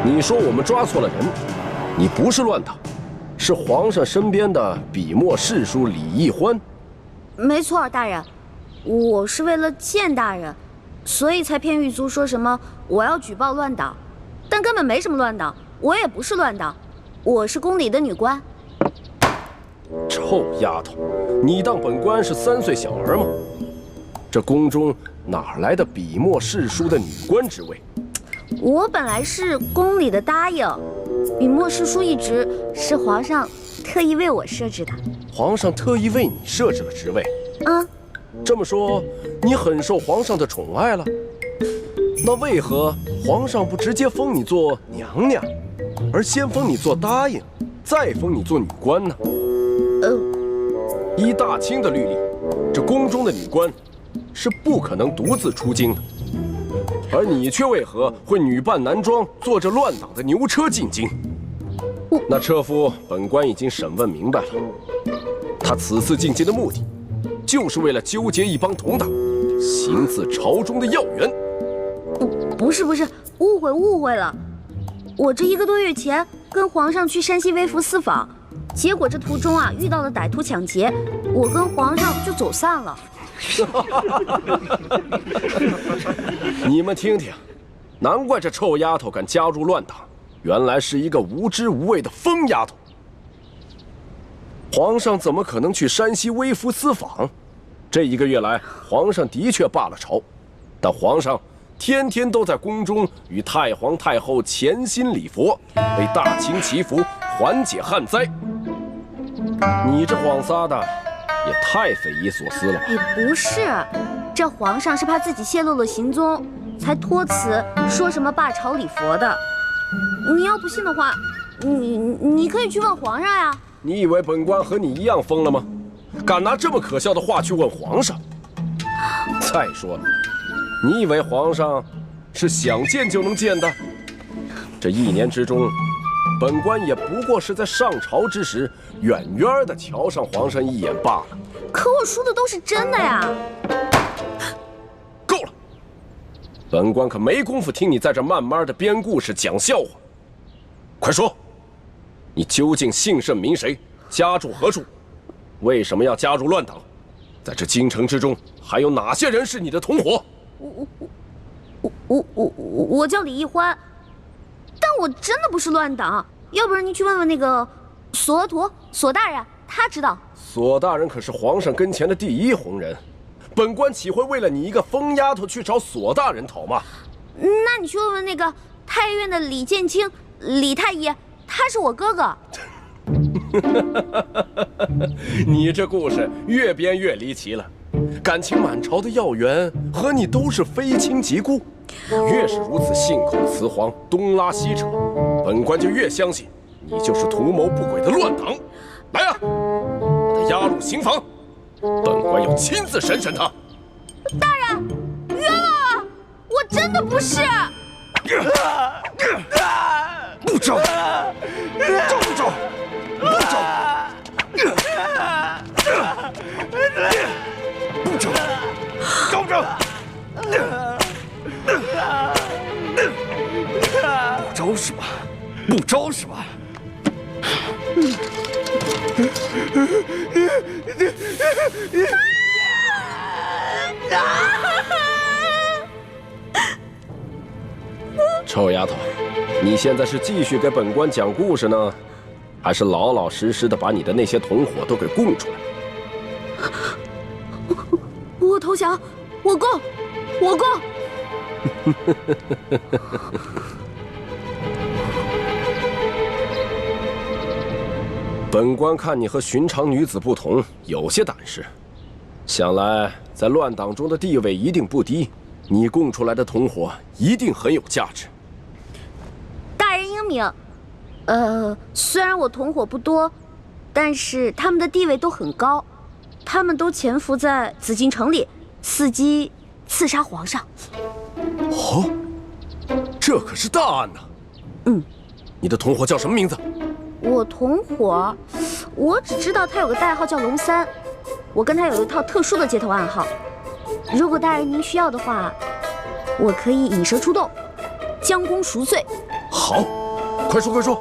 你说我们抓错了人，你不是乱党，是皇上身边的笔墨侍书李义欢。没错，大人，我是为了见大人，所以才骗狱卒说什么我要举报乱党，但根本没什么乱党，我也不是乱党，我是宫里的女官。臭丫头，你当本官是3岁小儿吗？这宫中哪来的笔墨侍书的女官职位？我本来是宫里的答应，笔墨侍书一职是皇上特意为我设置的。皇上特意为你设置了职位？嗯，这么说，你很受皇上的宠爱了？那为何皇上不直接封你做娘娘，而先封你做答应，再封你做女官呢？依大清的律例，这宫中的女官是不可能独自出京的，而你却为何会女扮男装，坐着乱党的牛车进京？那车夫，本官已经审问明白了，他此次进京的目的，就是为了纠结一帮同党，行刺朝中的要员。不是，误会了。我这1个多月前跟皇上去山西微服私访，结果这途中遇到了歹徒抢劫，我跟皇上就走散了。你们听听，难怪这臭丫头敢加入乱党，原来是一个无知无畏的疯丫头。皇上怎么可能去山西微服私访？这1个月来，皇上的确罢了朝，但皇上天天都在宫中与太皇太后潜心礼佛，为大清祈福，缓解旱灾。你这谎撒的也太匪夷所思了吧？也不是，这皇上是怕自己泄露了行踪，才托辞说什么罢朝礼佛的。你要不信的话，你可以去问皇上呀。你以为本官和你一样疯了吗？敢拿这么可笑的话去问皇上？再说了，你以为皇上是想见就能见的？这1年之中，本官也不过是在上朝之时，远远的瞧上皇上一眼罢了。可我说的都是真的呀！够了，本官可没工夫听你在这慢慢的编故事讲笑话。快说，你究竟姓甚名谁，家住何处？为什么要加入乱党？在这京城之中，还有哪些人是你的同伙？我叫李义欢，但我真的不是乱党。要不然您去问问那个索额图索大人，他知道。索大人可是皇上跟前的第1红人，本官岂会为了你一个疯丫头去找索大人讨骂？那你去问问那个太医院的李建清李太医，他是我哥哥。你这故事越编越离奇了，感情满朝的要员和你都是非亲即故，越是如此信口雌黄，东拉西扯，本官就越相信你就是图谋不轨的乱党。来啊，把他押入刑房，本官要亲自审审他。大人，冤枉啊！我真的不是。不招，招不招？不招，不招，招不招？不招是吧？不招是吧？臭丫头，你现在是继续给本官讲故事呢，还是老老实实的把你的那些同伙都给供出来？我投降，我供。本官看你和寻常女子不同，有些胆识，想来在乱党中的地位一定不低，你供出来的同伙一定很有价值。大人英明，虽然我同伙不多，但是他们的地位都很高，他们都潜伏在紫禁城里，伺机刺杀皇上。哦，这可是大案呐！你的同伙叫什么名字？我同伙，我只知道他有个代号叫龙三，我跟他有一套特殊的接头暗号。如果大人您需要的话，我可以引蛇出洞，将功赎罪。好，快说快说。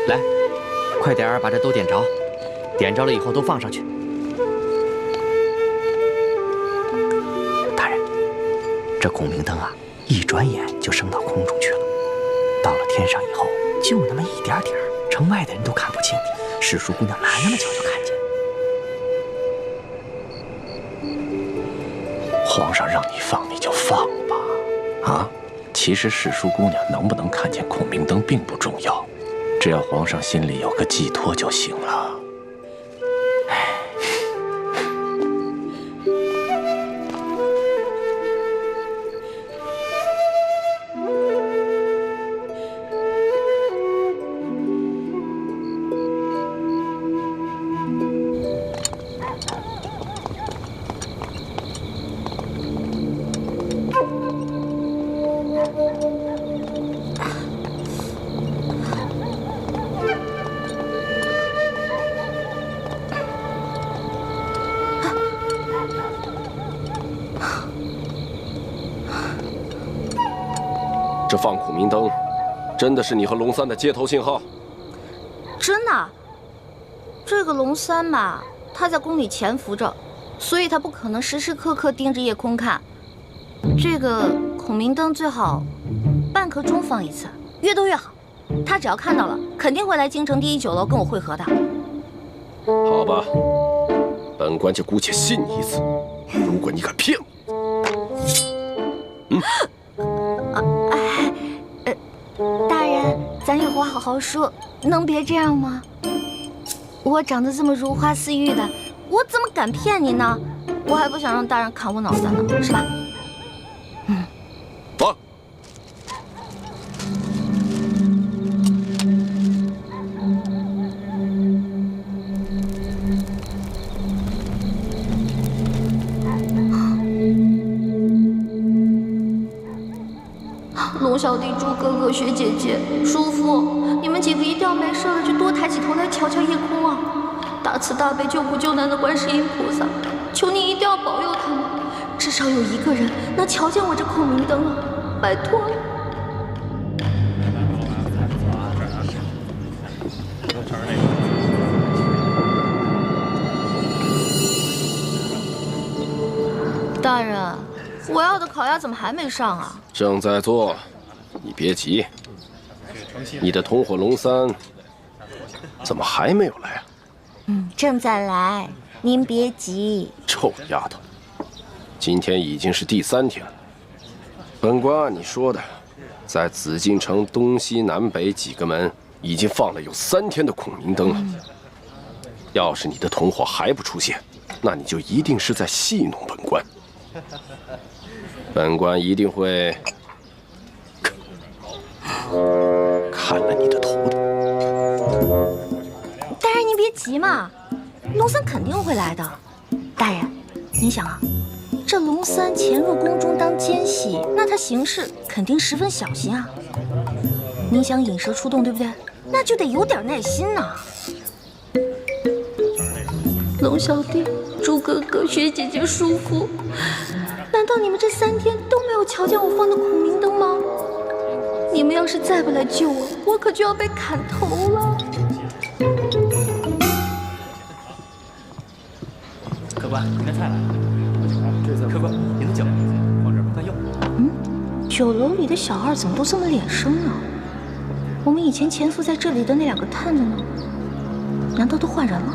来，快点儿把这都点着，点着了以后都放上去。大人，这孔明灯啊，一转眼就升到空中去了。到了天上以后，就那么一点点儿，城外的人都看不清。史书姑娘哪那么巧就看见？皇上让你放你就放吧，啊！其实史书姑娘能不能看见孔明灯并不重要，只要皇上心里有个寄托就行了。这放孔明灯，真的是你和龙三的接头信号？真的，这个龙三吧，他在宫里潜伏着，所以他不可能时时刻刻盯着夜空看。这个孔明灯最好半刻钟放一次，越多越好。他只要看到了，肯定会来京城第1酒楼跟我会合的。好吧，本官就姑且信你一次。如果你敢骗我，大人，咱有话好好说，能别这样吗？我长得这么如花似玉的，我怎么敢骗你呢？我还不想让大人砍我脑袋呢，是吧？放。龙小弟、猪哥哥、雪姐姐、叔父，你们几个一定要没事了就多抬起头来瞧瞧夜空啊！大慈大悲救苦救难的观世音菩萨，求你一定要保佑他们，至少有一个人能瞧见我这孔明灯啊！拜托了。大人，我要的烤鸭怎么还没上啊？正在做，你别急。你的同伙龙三怎么还没有来啊？正在来，您别急。臭丫头，今天已经是第3天了。本官按你说的，在紫禁城东西南北几个门已经放了有3天的孔明灯了。要是你的同伙还不出现，那你就一定是在戏弄本官。本官一定会砍了你的头的。大人，您别急嘛，龙三肯定会来的。大人，您想啊，这龙三潜入宫中当奸细，那他行事肯定十分小心啊。您想引蛇出洞，对不对？那就得有点耐心呐。龙小弟、猪哥哥、雪姐姐、叔父，难道你们这3天都没有瞧见我放的孔明灯吗？你们要是再不来救我，我可就要被砍头了。客官，您的菜来了。客官，您的酒放这儿慢用。酒楼里的小二怎么都这么脸生呢？我们以前潜伏在这里的那2个探子呢？难道都换人了？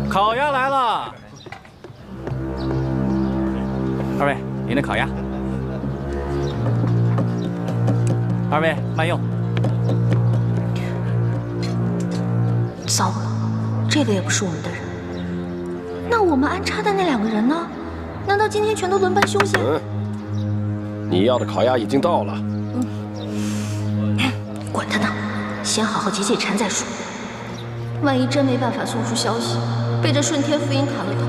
烤鸭来了。2位，您的烤鸭。2位慢用。糟了，这个也不是我们的人。那我们安插的那2个人呢？难道今天全都轮班休息？你要的烤鸭已经到了。管他呢，先好好解解馋再说。万一真没办法送出消息，被这顺天福音砍了头，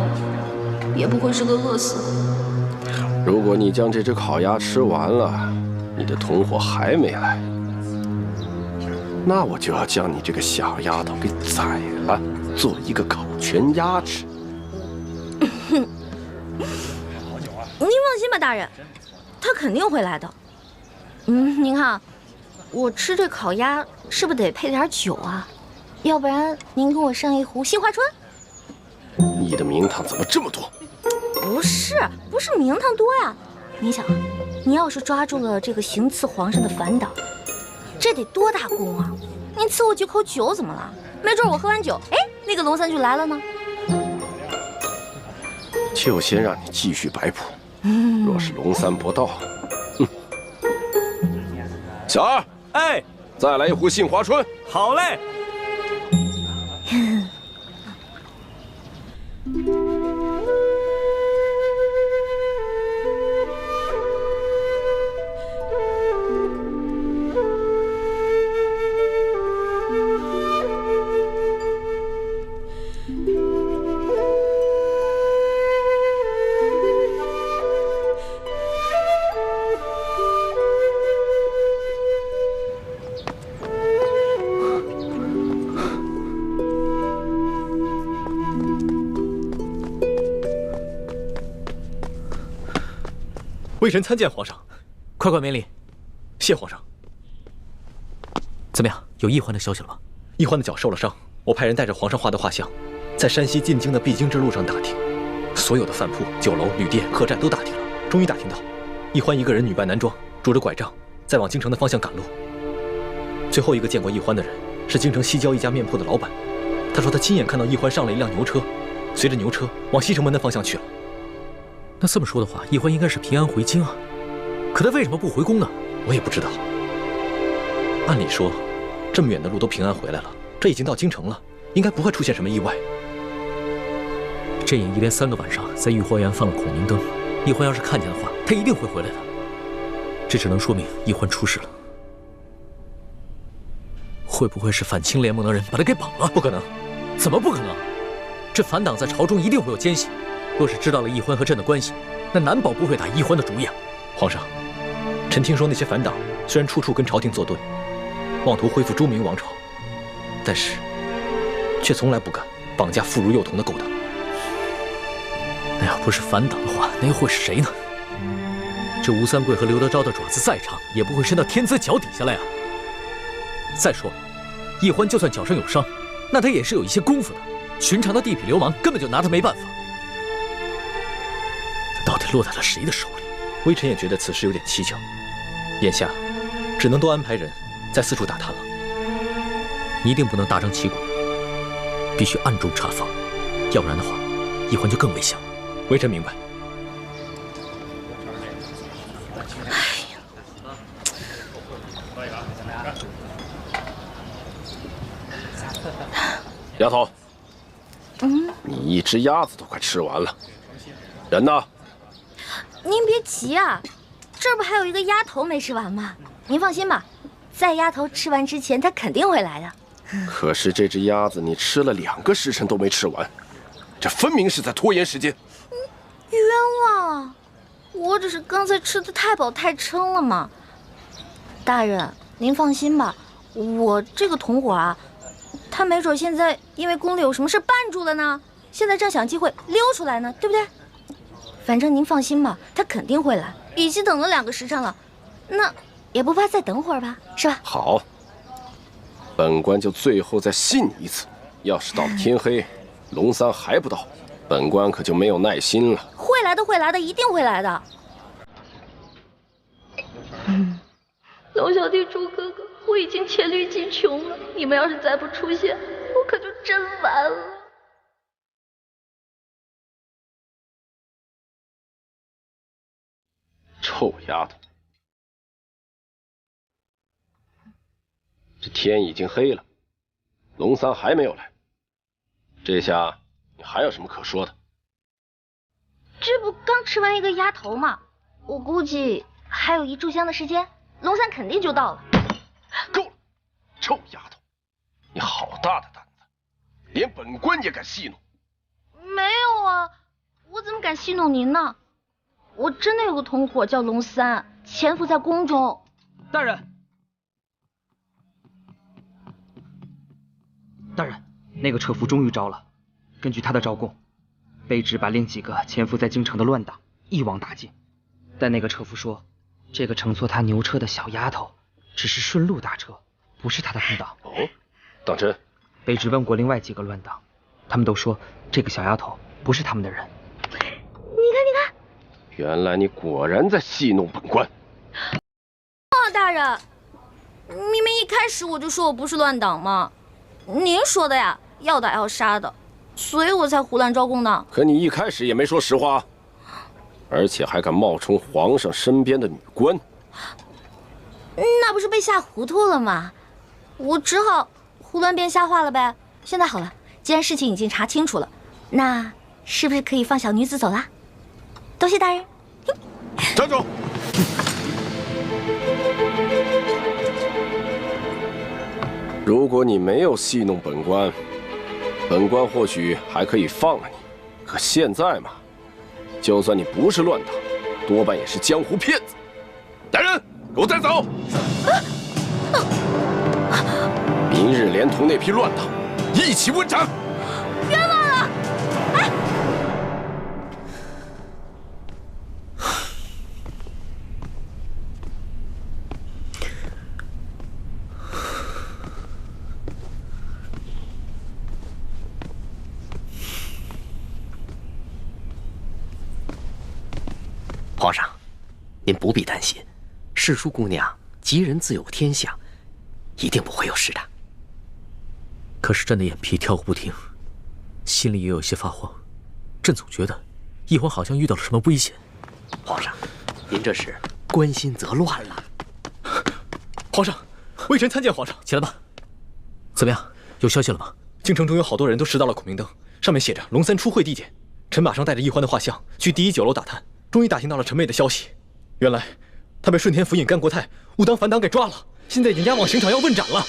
也不会是个饿死的。如果你将这只烤鸭吃完了，你的同伙还没来，那我就要将你这个小丫头给宰了，做一个烤全鸭吃。您放心吧，大人，他肯定会来的。您看，我吃这烤鸭是不是得配点酒啊？要不然您给我上一壶杏花春。你的名堂怎么这么多？不是名堂多呀。您想，您要是抓住了这个行刺皇上的反党，这得多大功啊！您赐我几口酒怎么了？没准我喝完酒，哎，那个龙三就来了呢。就先让你继续摆谱。若是龙三不到，小二，哎，再来一壶杏花春。好嘞。微臣参见皇上，快免礼。谢皇上。怎么样，有易欢的消息了吗？易欢的脚受了伤，我派人带着皇上画的画像，在山西进京的必经之路上打听，所有的饭铺、酒楼、旅店、客栈都打听了，终于打听到，易欢一个人女扮男装，拄着拐杖，在往京城的方向赶路。最后一个见过易欢的人是京城西郊一家面铺的老板，他说他亲眼看到易欢上了一辆牛车，随着牛车往西城门的方向去了。那这么说的话，易欢应该是平安回京啊，可他为什么不回宫呢？我也不知道。按理说，这么远的路都平安回来了，这已经到京城了，应该不会出现什么意外。这眼一连3个晚上在御花园放了孔明灯，易欢要是看见的话，他一定会回来的。这只能说明易欢出事了。会不会是反清联盟的人把他给绑了？不可能。怎么不可能？这反党在朝中一定会有奸细。若是知道了易欢和朕的关系，那难保不会打易欢的主意啊！皇上，臣听说那些反党虽然处处跟朝廷作对，妄图恢复朱明王朝，但是却从来不敢绑架妇孺幼童的勾当。那要不是反党的话，那又会是谁呢？这吴三桂和刘德昭的爪子再长，也不会伸到天子脚底下来啊！再说了，易欢就算脚上有伤，那他也是有一些功夫的，寻常的地痞流氓根本就拿他没办法。到底落在了谁的手里？微臣也觉得此事有点蹊跷，眼下只能多安排人在四处打探了。你一定不能大张旗鼓，必须暗中查访，要不然的话，易欢就更危险了。微臣明白。丫头，你一只鸭子都快吃完了，人呢？您别急啊，这不还有一个鸭头没吃完吗？您放心吧，在鸭头吃完之前，他肯定会来的。可是这只鸭子你吃了2个时辰都没吃完，这分明是在拖延时间。冤枉啊！我只是刚才吃的太饱太撑了嘛。大人，您放心吧，我这个同伙啊，他没准现在因为宫里有什么事绊住了呢，现在正想机会溜出来呢，对不对？反正您放心吧，他肯定会来，已经等了2个时辰了，那也不怕再等会儿吧，是吧？好，本官就最后再信你一次，要是到了天黑，龙三还不到，本官可就没有耐心了。会来的，会来的，一定会来的。龙小弟、朱哥哥，我已经黔驴技穷了，你们要是再不出现，我可就真完了。臭丫头，这天已经黑了，龙三还没有来，这下你还有什么可说的？这不刚吃完一个鸭头吗？我估计还有1炷香的时间，龙三肯定就到了。够了，臭丫头，你好大的胆子，连本官也敢戏弄？没有啊，我怎么敢戏弄您呢？我真的有个同伙叫龙三，潜伏在宫中。大人，大人，那个车夫终于招了，根据他的招供，卑职把另几个潜伏在京城的乱党一网打尽。但那个车夫说，这个乘坐他牛车的小丫头只是顺路搭车，不是他的同党。哦，当真？卑职问过另外几个乱党，他们都说这个小丫头不是他们的人。你看，你看，原来你果然在戏弄本官。大人，明明一开始我就说我不是乱党嘛，您说的呀，要打要杀的，所以我才胡乱招供的。可你一开始也没说实话，而且还敢冒充皇上身边的女官，那不是被吓糊涂了吗？我只好胡乱编瞎话了呗。现在好了，既然事情已经查清楚了，那是不是可以放小女子走啦？多谢大人。站住！如果你没有戏弄本官，本官或许还可以放了你。可现在嘛，就算你不是乱党，多半也是江湖骗子。来人，给我带走！明日连同那批乱党一起问斩。冤枉了！哎，皇上，您不必担心，世淑姑娘吉人自有天相，一定不会有事的。可是朕的眼皮跳个不停，心里也有些发慌。朕总觉得一欢好像遇到了什么危险。皇上，您这是关心则乱了。皇上，微臣参见皇上。起来吧。怎么样？有消息了吗？京城中有好多人都拾到了孔明灯，上面写着龙三出会地点。臣马上带着一欢的画像去第一酒楼打探，终于打听到了陈妹的消息。原来她被顺天府尹甘国泰误当反党给抓了，现在已经押往刑场要问斩了。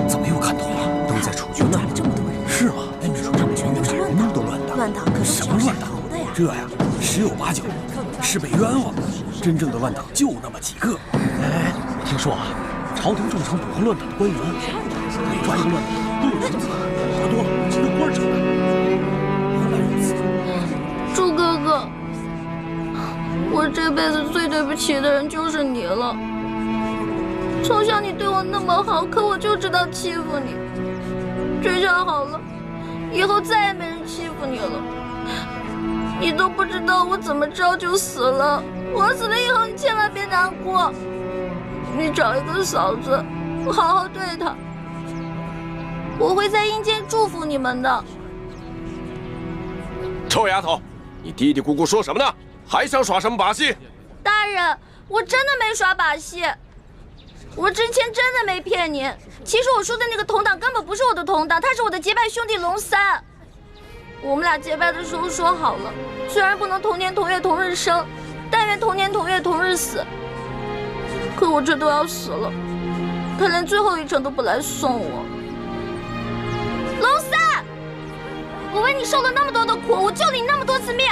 怎么又看懂了？都在楚军那儿。这么多人。是吗？楚军原来人人都乱党。乱党可是什么乱党？这呀，十有八九是被冤枉的。真正的乱党就那么几个。哎，我听说啊，朝廷重惩捕获乱党的官员，每抓一个乱党都有绳子，抓多了有官惩的。原来如此。朱哥哥，我这辈子最对不起的人就是你了。从小你对我那么好，可我就知道欺负你。这下好了，以后再也没人欺负你了。你都不知道我怎么着就死了，我死了以后你千万别难过。你找一个嫂子，好好对她，我会在阴间祝福你们的。臭丫头，你嘀嘀咕咕说什么呢？还想耍什么把戏？大人，我真的没耍把戏，我之前真的没骗您。其实我说的那个同党根本不是我的同党，他是我的结拜兄弟龙三。我们俩结拜的时候说好了，虽然不能同年同月同日生，但愿同年同月同日死。可我这都要死了，他连最后一程都不来送我。龙三，我为你受了那么多的苦，我救了你那么多次命，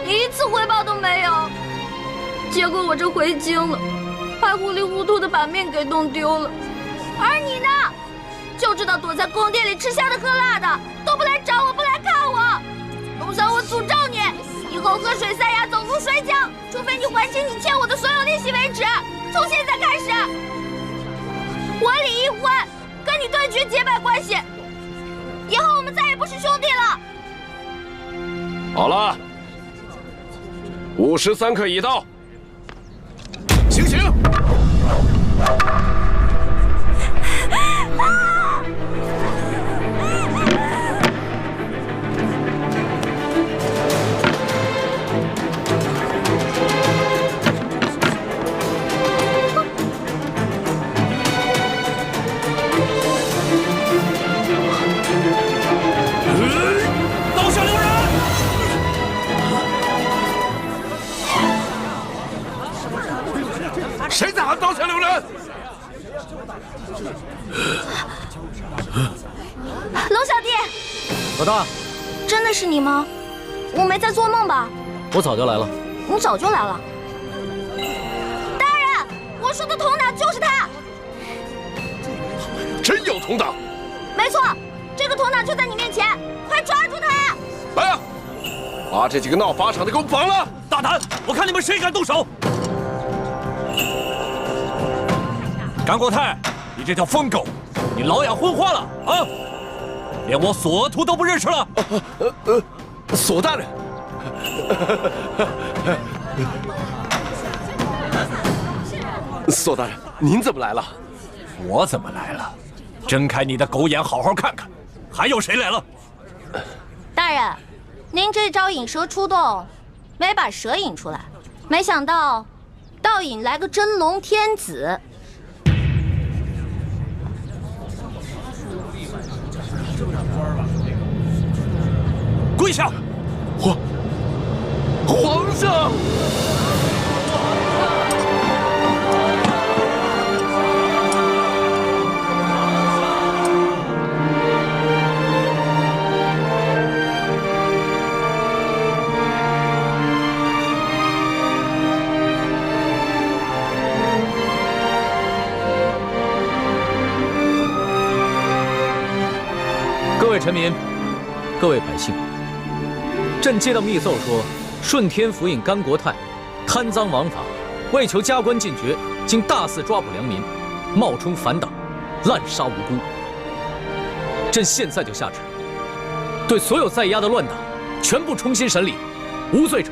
你一次回报都没有。结果我这回京了，还糊里糊涂的把命给弄丢了。而你呢，就知道躲在宫殿里吃香的喝辣的，都不来找我，不来看我。龙三，我诅咒你，以后喝水塞牙，走路摔跤，除非你还清你欠我的所有利息为止。从现在开始，我李一欢跟你断绝结拜关系，以后我们再也不是兄弟了。好了，5时3刻已到，行刑！老龙小弟，老大，真的是你吗？我没在做梦吧？我早就来了。你早就来了。大人，我说的铜党就是他。真有铜党？没错，这个铜党就在你面前，快抓住他！来啊，把这几个闹法场的给我绑了！大胆！我看你们谁敢动手！甘国泰，你这条疯狗，你老养昏花了啊！连我索额图都不认识了。索大人，索大人，您怎么来了？我怎么来了？睁开你的狗眼，好好看看，还有谁来了？大人，您这招引蛇出洞，没把蛇引出来，没想到倒引来个真龙天子。跪下！皇上！各位臣民，各位百姓，朕接到密奏说，顺天府尹甘国泰贪赃枉法，为求加官进爵，竟大肆抓捕良民，冒充反党，滥杀无辜。朕现在就下旨，对所有在押的乱党全部重新审理，无罪者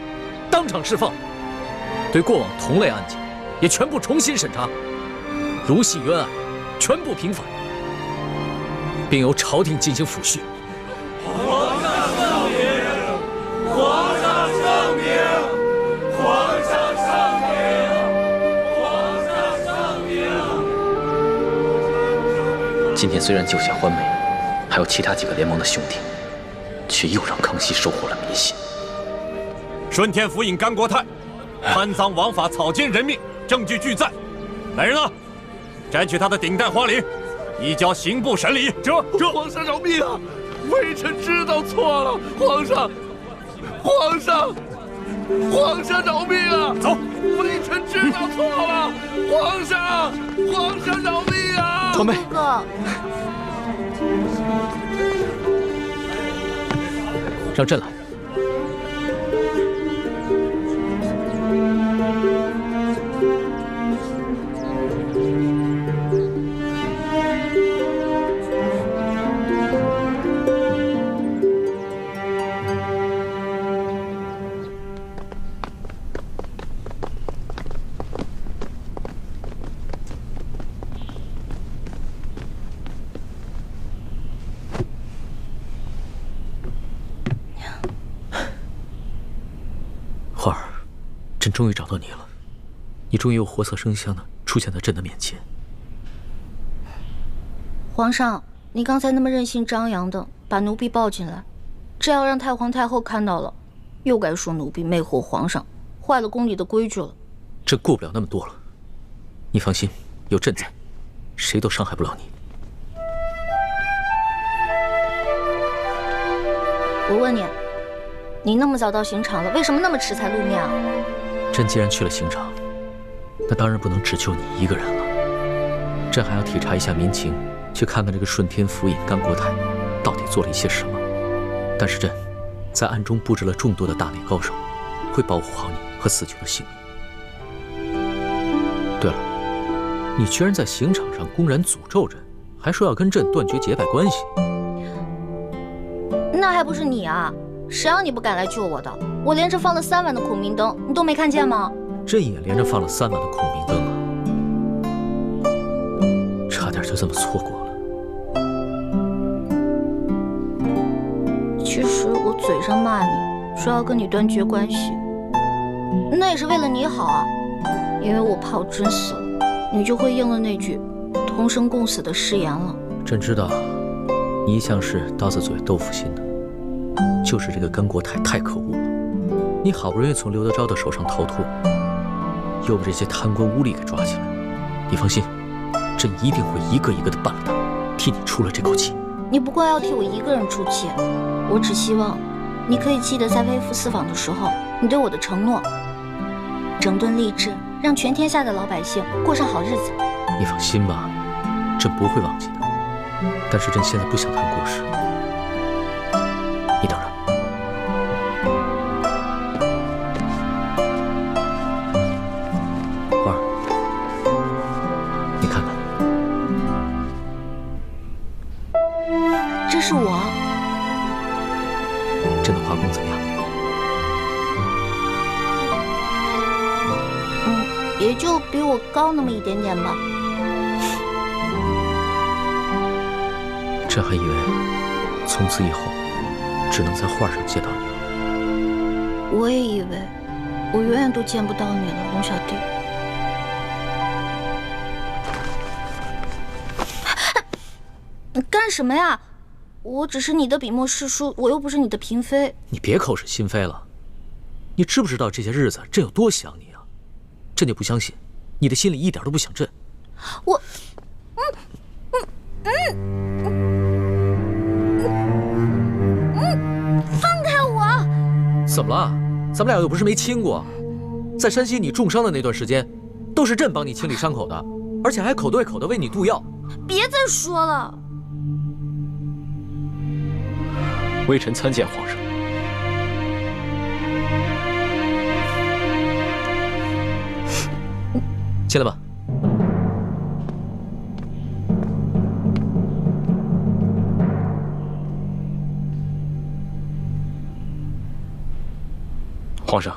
当场释放；对过往同类案件也全部重新审查，如系冤案，全部平反，并由朝廷进行抚恤。皇上圣明！皇上圣明！皇上圣明！皇上圣明！今天虽然救下欢梅，还有其他几个联盟的兄弟，却又让康熙收获了民心。顺天府尹甘国泰贪赃枉法，草菅人命，证据俱在。来人啊，摘取他的顶戴花翎，移交刑部审理。这皇上饶命啊！微臣知道错了，皇上饶命啊！走，微臣知道错了，皇上饶命啊！欢梅，哥，让朕来。花儿，朕终于找到你了，你终于又活色生香的出现在朕的面前。皇上，你刚才那么任性张扬的把奴婢抱进来，这要让太皇太后看到了，又该说奴婢魅惑皇上，坏了宫里的规矩了。朕顾不了那么多了，你放心，有朕在，谁都伤害不了你。我问你，你那么早到刑场了，为什么那么迟才露面啊？朕既然去了刑场，那当然不能只救你一个人了。朕还要体察一下民情，去看看这个顺天府尹甘国泰到底做了一些什么。但是朕在暗中布置了众多的大内高手，会保护好你和死囚的性命。对了，你居然在刑场上公然诅咒朕，还说要跟朕断绝结拜关系。那还不是你啊！谁让你不敢来救我的？我连着放了3晚的孔明灯，你都没看见吗？朕也连着放了3晚的孔明灯啊，差点就这么错过了。其实我嘴上骂你，说要跟你断绝关系，那也是为了你好啊。因为我怕我真死了，你就会应了那句同生共死的誓言了。朕知道，你一向是刀子嘴豆腐心的，就是这个甘国泰太可恶了。你好不容易从刘德昭的手上逃脱，又被这些贪官污吏给抓起来。你放心，朕一定会一个一个的办了他，替你出了这口气。你不光要替我一个人出气，我只希望你可以记得在微服私访的时候你对我的承诺，整顿吏治，让全天下的老百姓过上好日子。你放心吧，朕不会忘记的。但是朕现在不想谈故事，你等着。花儿，你看看，这是我。朕的画工怎么样？也就比我高那么一点点吧。朕还以为从此以后只能在画上见到你了。我也以为我永远都见不到你了，龙小弟。你干什么呀？我只是你的笔墨侍书，我又不是你的嫔妃。你别口是心非了。你知不知道这些日子朕有多想你啊？朕就不相信你的心里一点都不想朕。我，放开我！怎么了？咱们俩又不是没亲过。在山西你重伤的那段时间，都是朕帮你清理伤口的，而且还口对口的为你渡药。别再说了。微臣参见皇上。进来吧。皇上，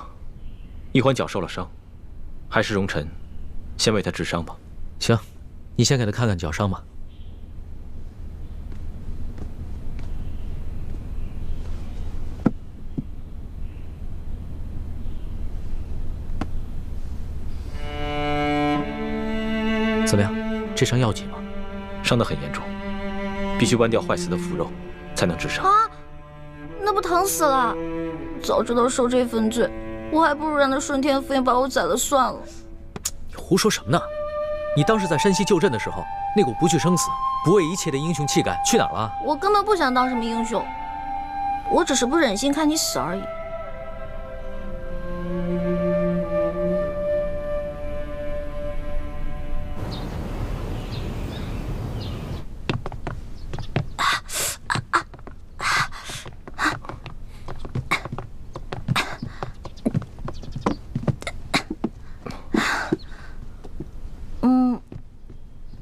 一欢脚受了伤，还是容臣先为他治伤吧。行，你先给他看看脚伤吧。怎么样？这伤要紧吗？伤得很严重，必须剜掉坏死的腐肉，才能治伤。啊，那不疼死了！早知道受这份罪，我还不如让那顺天府尹把我宰了算了。你胡说什么呢？你当时在山西救朕的时候，那股不惧生死、不畏一切的英雄气概去哪儿了？我根本不想当什么英雄，我只是不忍心看你死而已。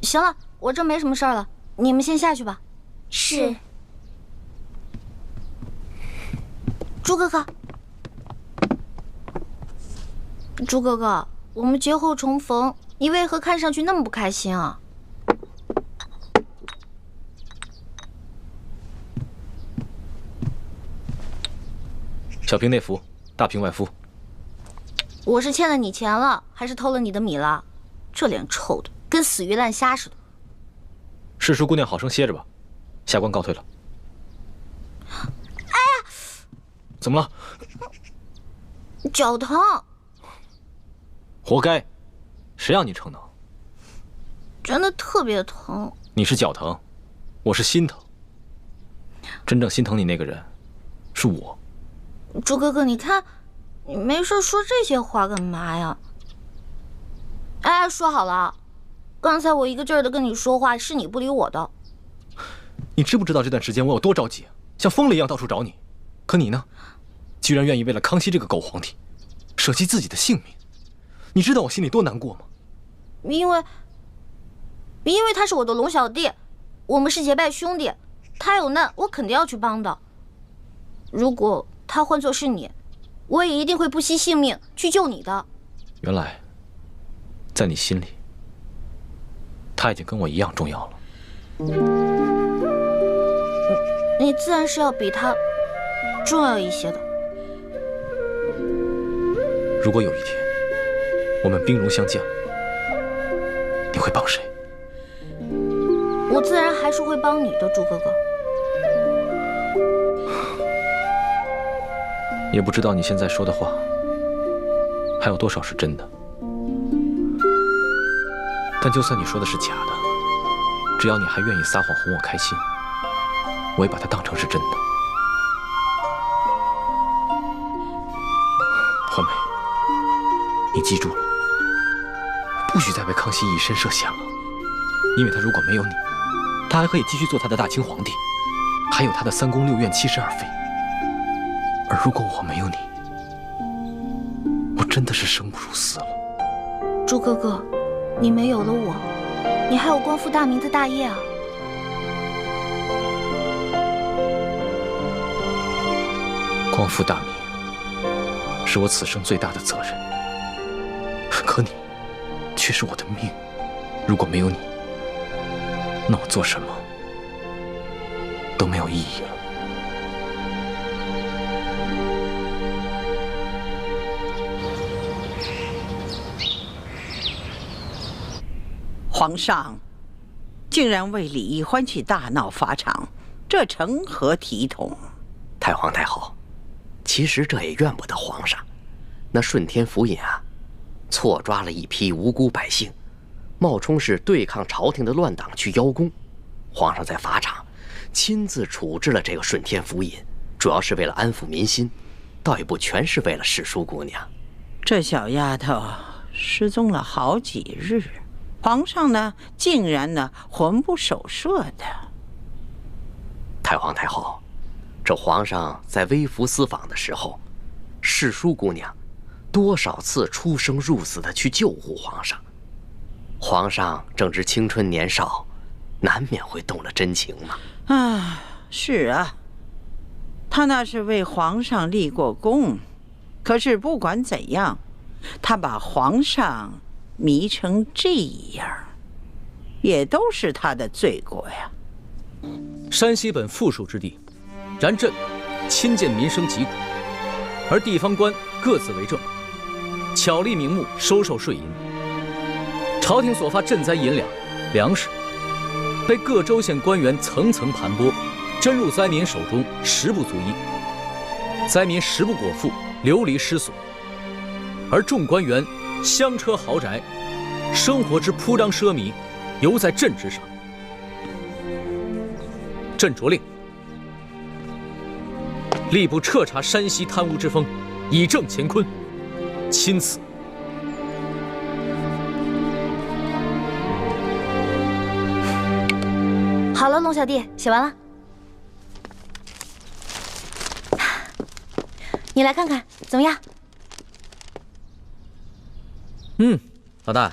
行了，我这没什么事儿了，你们先下去吧。是。朱哥哥，朱哥哥，我们节后重逢，你为何看上去那么不开心啊？小平内服，大平外敷。我是欠了你钱了，还是偷了你的米了？这脸臭的跟死鱼烂虾似的。世淑姑娘好生歇着吧，下官告退了。哎呀，怎么了？脚疼。活该，谁让你逞能？真的特别疼。你是脚疼，我是心疼。真正心疼你那个人，是我。朱哥哥，你看，你没事说这些话干嘛呀？哎，说好了，刚才我一个劲儿的跟你说话，是你不理我的。你知不知道这段时间我有多着急，像疯了一样到处找你？可你呢，居然愿意为了康熙这个狗皇帝，舍弃自己的性命。你知道我心里多难过吗？因为他是我的龙小弟，我们是结拜兄弟，他有难我肯定要去帮的。如果他换作是你，我也一定会不惜性命去救你的。原来，在你心里，他已经跟我一样重要了。你自然是要比他重要一些的。如果有一天我们兵戎相见，你会帮谁？我自然还是会帮你的，朱哥哥。也不知道你现在说的话还有多少是真的，但就算你说的是假的，只要你还愿意撒谎哄我开心，我也把它当成是真的。环美，你记住了，不许再为康熙以身设限了，因为他如果没有你，他还可以继续做他的大清皇帝，还有他的3宫6院72妃。而如果我没有你，我真的是生不如死了。朱哥哥，你没有了我，你还有光复大明的大业啊！光复大明是我此生最大的责任，可你却是我的命。如果没有你，那我做什么都没有意义了。皇上竟然为李易欢去大闹法场，这成何体统？太皇太后，其实这也怨不得皇上。那顺天府尹啊，错抓了一批无辜百姓，冒充是对抗朝廷的乱党去邀功。皇上在法场亲自处置了这个顺天府尹，主要是为了安抚民心，倒也不全是为了世淑姑娘。这小丫头失踪了好几日，皇上呢，竟然呢魂不守舍的。太皇太后，这皇上在微服私访的时候，世淑姑娘多少次出生入死的去救护皇上。皇上正值青春年少，难免会动了真情嘛。啊，是啊，他那是为皇上立过功，可是不管怎样，他把皇上迷成这样，也都是他的罪过呀。山西本富庶之地，然朕亲见民生疾苦，而地方官各自为政，巧立名目收受税银。朝廷所发赈灾银两、粮食，被各州县官员层层盘剥，真入灾民手中，实不足一。灾民食不果腹，流离失所，而众官员香车豪宅，生活之铺张奢靡，犹在朕之上。朕着令，吏部彻查山西贪污之风，以正乾坤。钦此。好了，龙小弟，写完了。你来看看，怎么样？老大，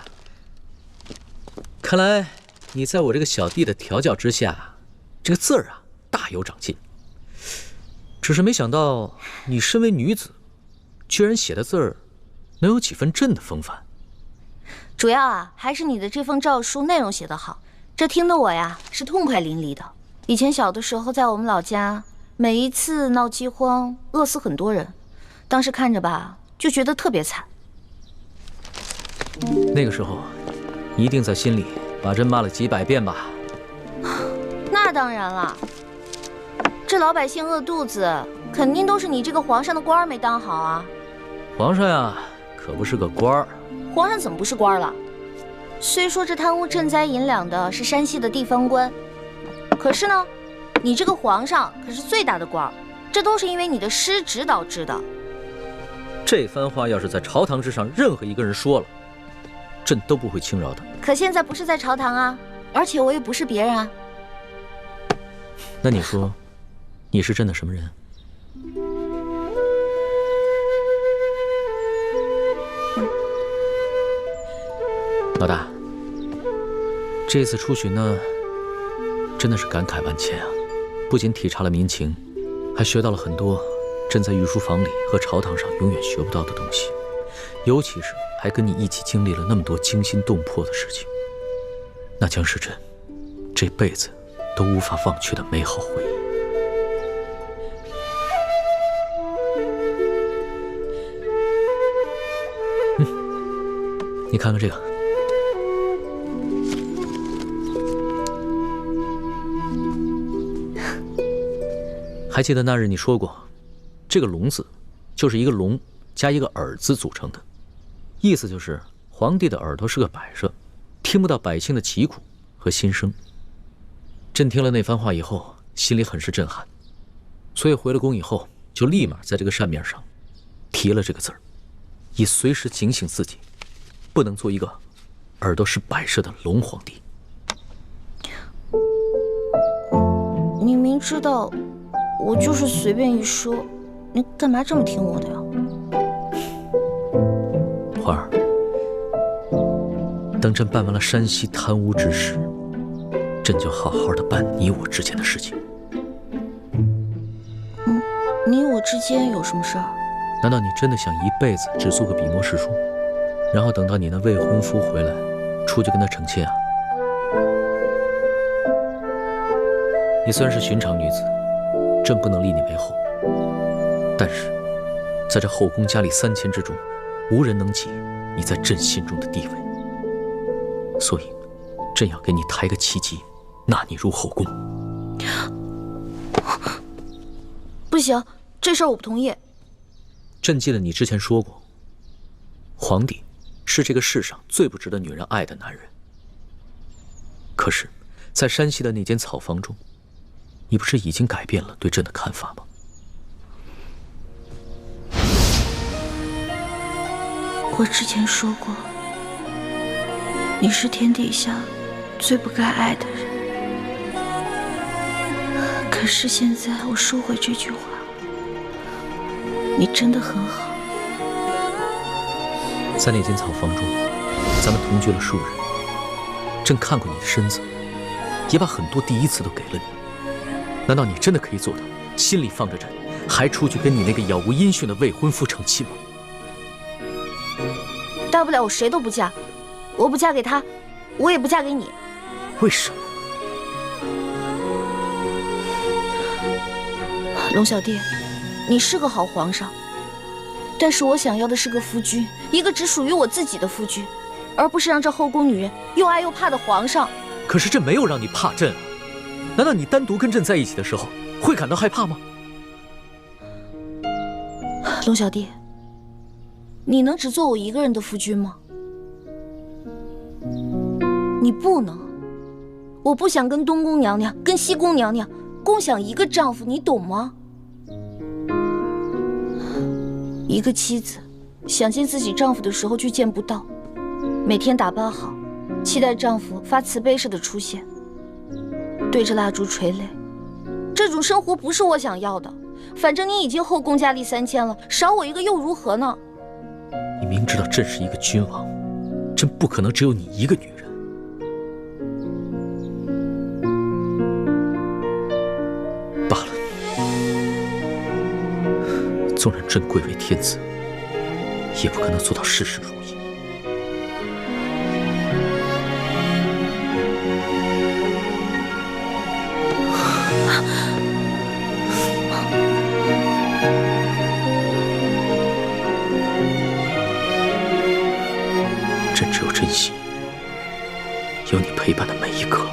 看来你在我这个小弟的调教之下，这个字儿啊大有长进。只是没想到你身为女子，居然写的字儿能有几分朕的风范。主要啊，还是你的这封诏书内容写得好，这听得我呀是痛快淋漓的。以前小的时候，在我们老家，每一次闹饥荒，饿死很多人，当时看着吧，就觉得特别惨。那个时候，你一定在心里把朕骂了几百遍吧？那当然了，这老百姓饿肚子，肯定都是你这个皇上的官儿没当好啊。皇上呀，可不是个官儿。皇上怎么不是官了？虽说这贪污赈灾银两的是山西的地方官，可是呢，你这个皇上可是最大的官儿，这都是因为你的失职导致的。这番话要是在朝堂之上任何一个人说了，朕都不会轻饶的。可现在不是在朝堂啊，而且我也不是别人啊。那你说，你是朕的什么人？老大，这次出巡呢，真的是感慨万千啊！不仅体察了民情，还学到了很多朕在御书房里和朝堂上永远学不到的东西，尤其是还跟你一起经历了那么多惊心动魄的事情，那将是朕这辈子都无法忘却的美好回忆。你看看这个，还记得那日你说过，这个龙字就是一个龙加一个耳字组成的，意思就是皇帝的耳朵是个摆设，听不到百姓的疾苦和心声。朕听了那番话以后，心里很是震撼，所以回了宫以后，就立马在这个扇面上提了这个字儿，以随时警醒自己，不能做一个耳朵是摆设的龙皇帝。你明知道我就是随便一说，你干嘛这么听我的呀？环儿，等朕办完了山西贪污之事，朕就好好的办你我之间的事情。你我之间有什么事儿？难道你真的想一辈子只做个笔墨侍书，然后等到你那未婚夫回来，出去跟他成亲啊？你虽然是寻常女子，朕不能立你为后，但是在这后宫佳丽3000之中，无人能及你在朕心中的地位，所以朕要给你抬个旗级，纳你入后宫。不行，这事儿我不同意。朕记得你之前说过，皇帝是这个世上最不值得女人爱的男人。可是，在山西的那间草房中，你不是已经改变了对朕的看法吗？我之前说过，你是天底下最不该爱的人。可是现在我收回这句话，你真的很好。在那间草房中，咱们同居了数日，朕看过你的身子，也把很多第一次都给了你。难道你真的可以做到心里放着朕，还出去跟你那个杳无音讯的未婚夫成亲吗？大不了我谁都不嫁，我不嫁给他，我也不嫁给你。为什么？龙小弟，你是个好皇上，但是我想要的是个夫君，一个只属于我自己的夫君，而不是让这后宫女人又爱又怕的皇上。可是朕没有让你怕朕啊，难道你单独跟朕在一起的时候会感到害怕吗？龙小弟，你能只做我一个人的夫君吗？你不能。我不想跟东宫娘娘、跟西宫娘娘共享一个丈夫，你懂吗？一个妻子想见自己丈夫的时候却见不到，每天打扮好，期待丈夫发慈悲似的出现，对着蜡烛垂泪，这种生活不是我想要的。反正你已经后宫佳丽3000了，少我一个又如何呢？你明知道朕是一个君王，朕不可能只有你一个女人。罢了，纵然朕贵为天子，也不可能做到事事如意。朕只有珍惜有你陪伴的每一刻了。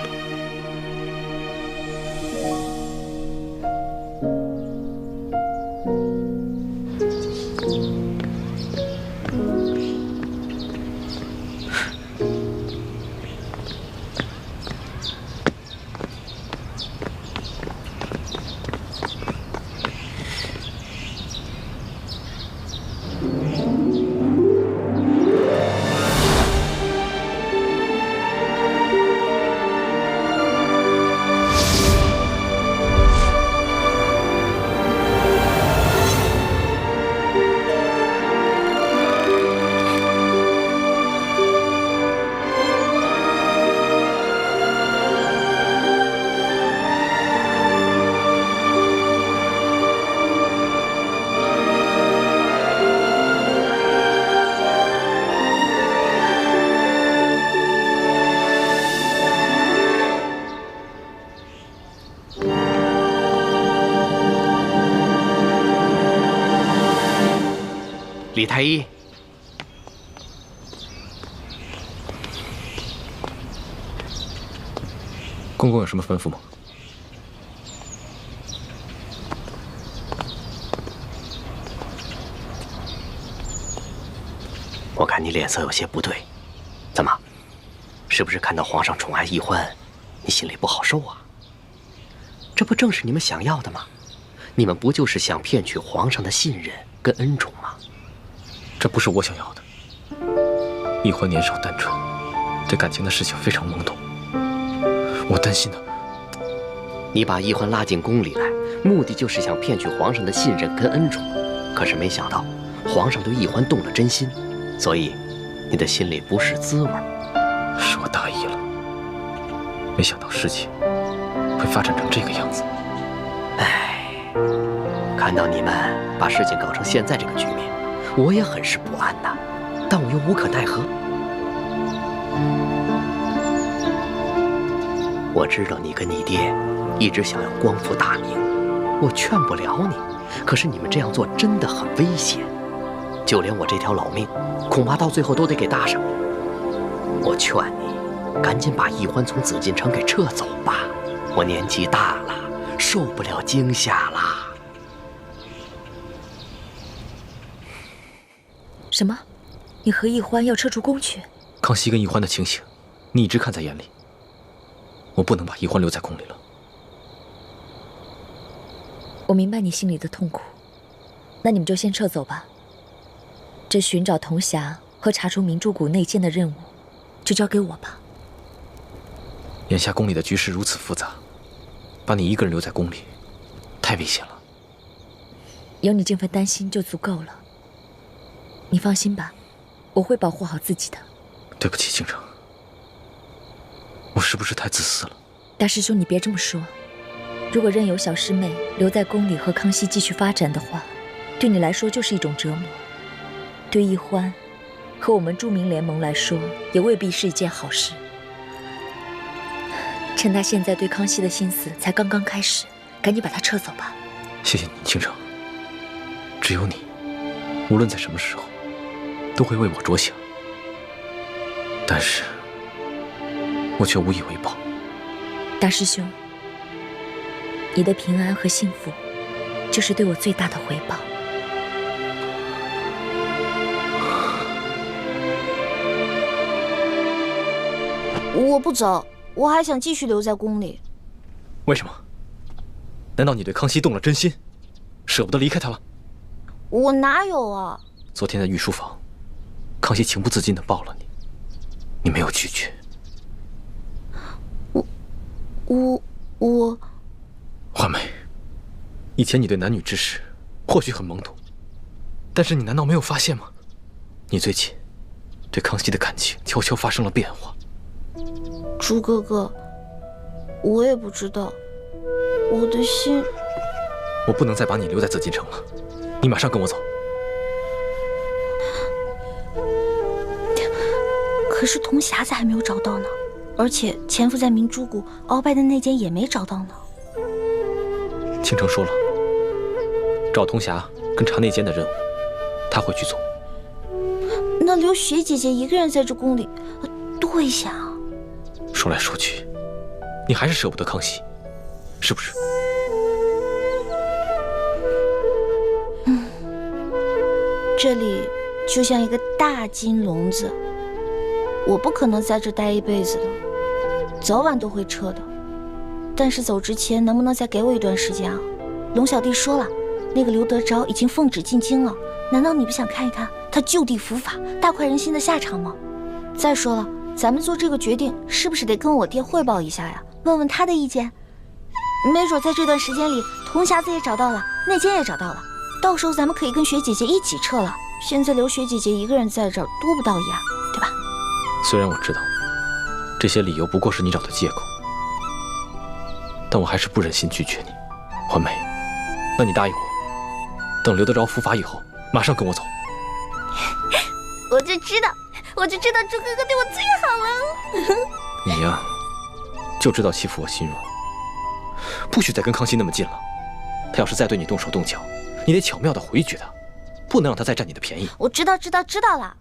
李太医，公公有什么吩咐吗？我看你脸色有些不对，怎么？是不是看到皇上宠爱奕欢，你心里不好受啊？这不正是你们想要的吗？你们不就是想骗取皇上的信任跟恩宠吗？这不是我想要的。易欢年少单纯，对感情的事情非常懵懂。我担心的。你把易欢拉进宫里来，目的就是想骗取皇上的信任跟恩宠。可是没想到，皇上对易欢动了真心，所以你的心里不是滋味。是我大意了，没想到事情会发展成这个样子。唉，看到你们把事情搞成现在这个局面，我也很是不安呐，但我又无可奈何。我知道你跟你爹一直想要光复大明，我劝不了你，可是你们这样做真的很危险，就连我这条老命，恐怕到最后都得给搭上。我劝你赶紧把易欢从紫禁城给撤走吧，我年纪大了，受不了惊吓啦。什么？你和易欢要撤出宫去？康熙跟易欢的情形，你一直看在眼里。我不能把易欢留在宫里了。我明白你心里的痛苦，那你们就先撤走吧。这寻找铜匣和查出明珠谷内奸的任务，就交给我吧。眼下宫里的局势如此复杂，把你一个人留在宫里，太危险了。有你这份担心就足够了。你放心吧，我会保护好自己的。对不起，倾城，我是不是太自私了？大师兄，你别这么说。如果任由小师妹留在宫里和康熙继续发展的话，对你来说就是一种折磨。对易欢和我们著名联盟来说，也未必是一件好事。趁他现在对康熙的心思才刚刚开始，赶紧把他撤走吧。谢谢你，倾城。只有你，无论在什么时候，都会为我着想。但是，我却无以为报。大师兄，你的平安和幸福，就是对我最大的回报。我不走，我还想继续留在宫里。为什么？难道你对康熙动了真心，舍不得离开他了？我哪有啊！昨天在御书房，康熙情不自禁地抱了你，你没有拒绝。我，华梅，以前你对男女之事或许很懵懂，但是你难道没有发现吗？你最近对康熙的感情悄悄发生了变化。朱哥哥，我也不知道，我的心……我不能再把你留在紫禁城了，你马上跟我走。可是铜匣子还没有找到呢，而且潜伏在明珠谷鳌拜的内奸也没找到呢。倾城说了，找铜匣跟查内奸的任务，他会去做。那留雪姐姐一个人在这宫里，多危险啊！说来说去，你还是舍不得康熙，是不是？这里就像一个大金笼子，我不可能在这待一辈子的，早晚都会撤的。但是走之前能不能再给我一段时间啊？龙小弟说了，那个刘德昭已经奉旨进京了，难道你不想看一看他就地伏法、大快人心的下场吗？再说了，咱们做这个决定是不是得跟我爹汇报一下呀？问问他的意见。没准在这段时间里，铜匣子也找到了，内奸也找到了，到时候咱们可以跟雪姐姐一起撤了。现在留雪姐姐一个人在这儿，多不道义啊，对吧？虽然我知道这些理由不过是你找的借口，但我还是不忍心拒绝你。环梅，那你答应我，等刘德昭伏法以后，马上跟我走。我就知道朱哥哥对我最好了。你呀，就知道欺负我心软，不许再跟康熙那么近了。他要是再对你动手动脚，你得巧妙地回绝他，不能让他再占你的便宜。我知道了。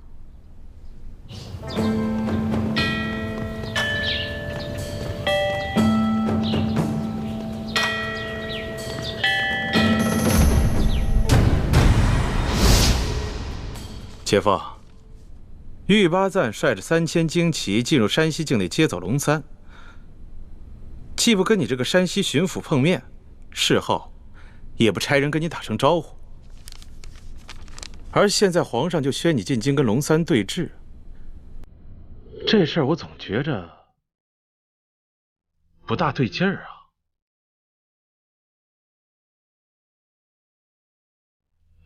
且夫，玉八赞率着3000精骑进入山西境内接走龙三，既不跟你这个山西巡抚碰面，事后也不差人跟你打声招呼。而现在皇上就宣你进京跟龙三对峙，这事儿我总觉着不大对劲儿啊。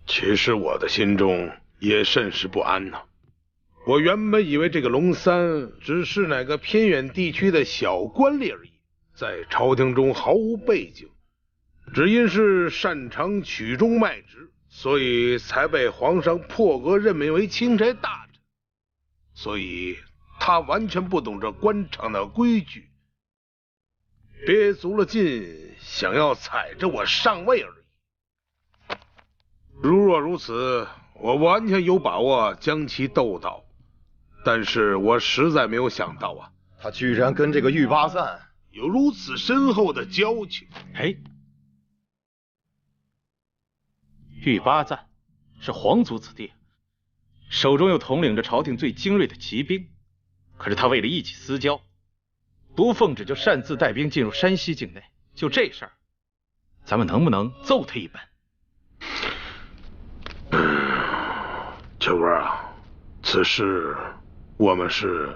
其实我的心中也甚是不安呐。我原本以为这个龙三只是哪个偏远地区的小官吏而已，在朝廷中毫无背景，只因是擅长曲中卖直，所以才被皇上破格任命为钦差大臣。所以他完全不懂这官场的规矩，憋足了劲想要踩着我上位而已。如若如此，我完全有把握将其斗倒。但是我实在没有想到啊，他居然跟这个玉八赞有如此深厚的交情。嘿，玉八赞是皇族子弟，手中又统领着朝廷最精锐的骑兵，可是他为了一己私交，不奉旨就擅自带兵进入山西境内。就这事儿，咱们能不能揍他一本？秋官啊，此事我们是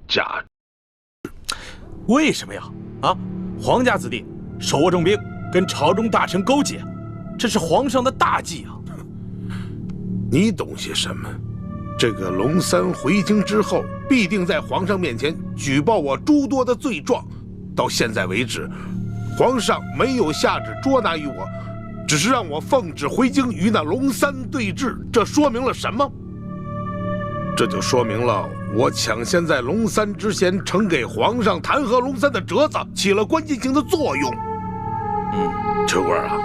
假。为什么呀？啊，皇家子弟手握重兵，跟朝中大臣勾结，这是皇上的大忌啊！你懂些什么？这个龙三回京之后，必定在皇上面前举报我诸多的罪状。到现在为止，皇上没有下旨捉拿于我，只是让我奉旨回京与那龙三对峙。这说明了什么？这就说明了我抢先在龙三之前呈给皇上弹劾龙三的折子起了关键性的作用。秋官啊，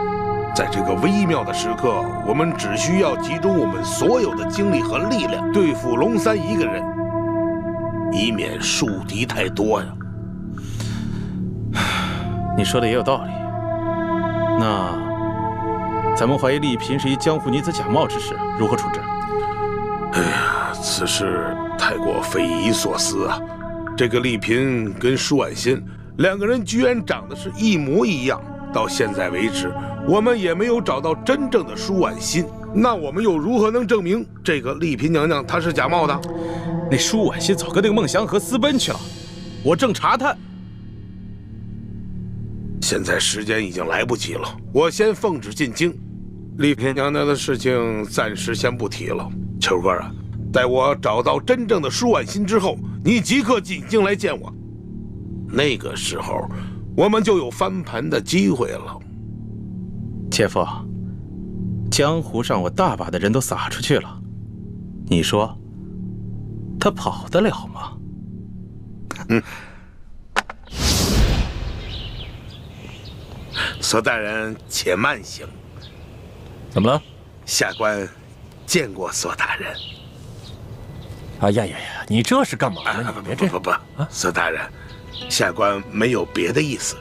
在这个微妙的时刻，我们只需要集中我们所有的精力和力量对付龙三一个人，以免树敌太多呀。你说的也有道理。那咱们怀疑丽嫔是一江湖女子假冒之事，如何处置？哎呀，此事太过匪夷所思啊！这个丽嫔跟舒婉欣两个人居然长得是一模一样，到现在为止，我们也没有找到真正的舒婉欣。那我们又如何能证明这个丽嫔娘娘她是假冒的？那舒婉欣早跟那个孟祥和私奔去了，我正查探。现在时间已经来不及了，我先奉旨进京。丽嫔娘娘的事情暂时先不提了。秋哥啊，待我找到真正的舒婉欣之后，你即刻进京来见我。那个时候，我们就有翻盘的机会了。姐夫，江湖上我大把的人都撒出去了，你说他跑得了吗？索大人，且慢行。怎么了？下官见过索大人。哎呀呀呀！你这是干嘛呢？你别这不，索大人，下官没有别的意思，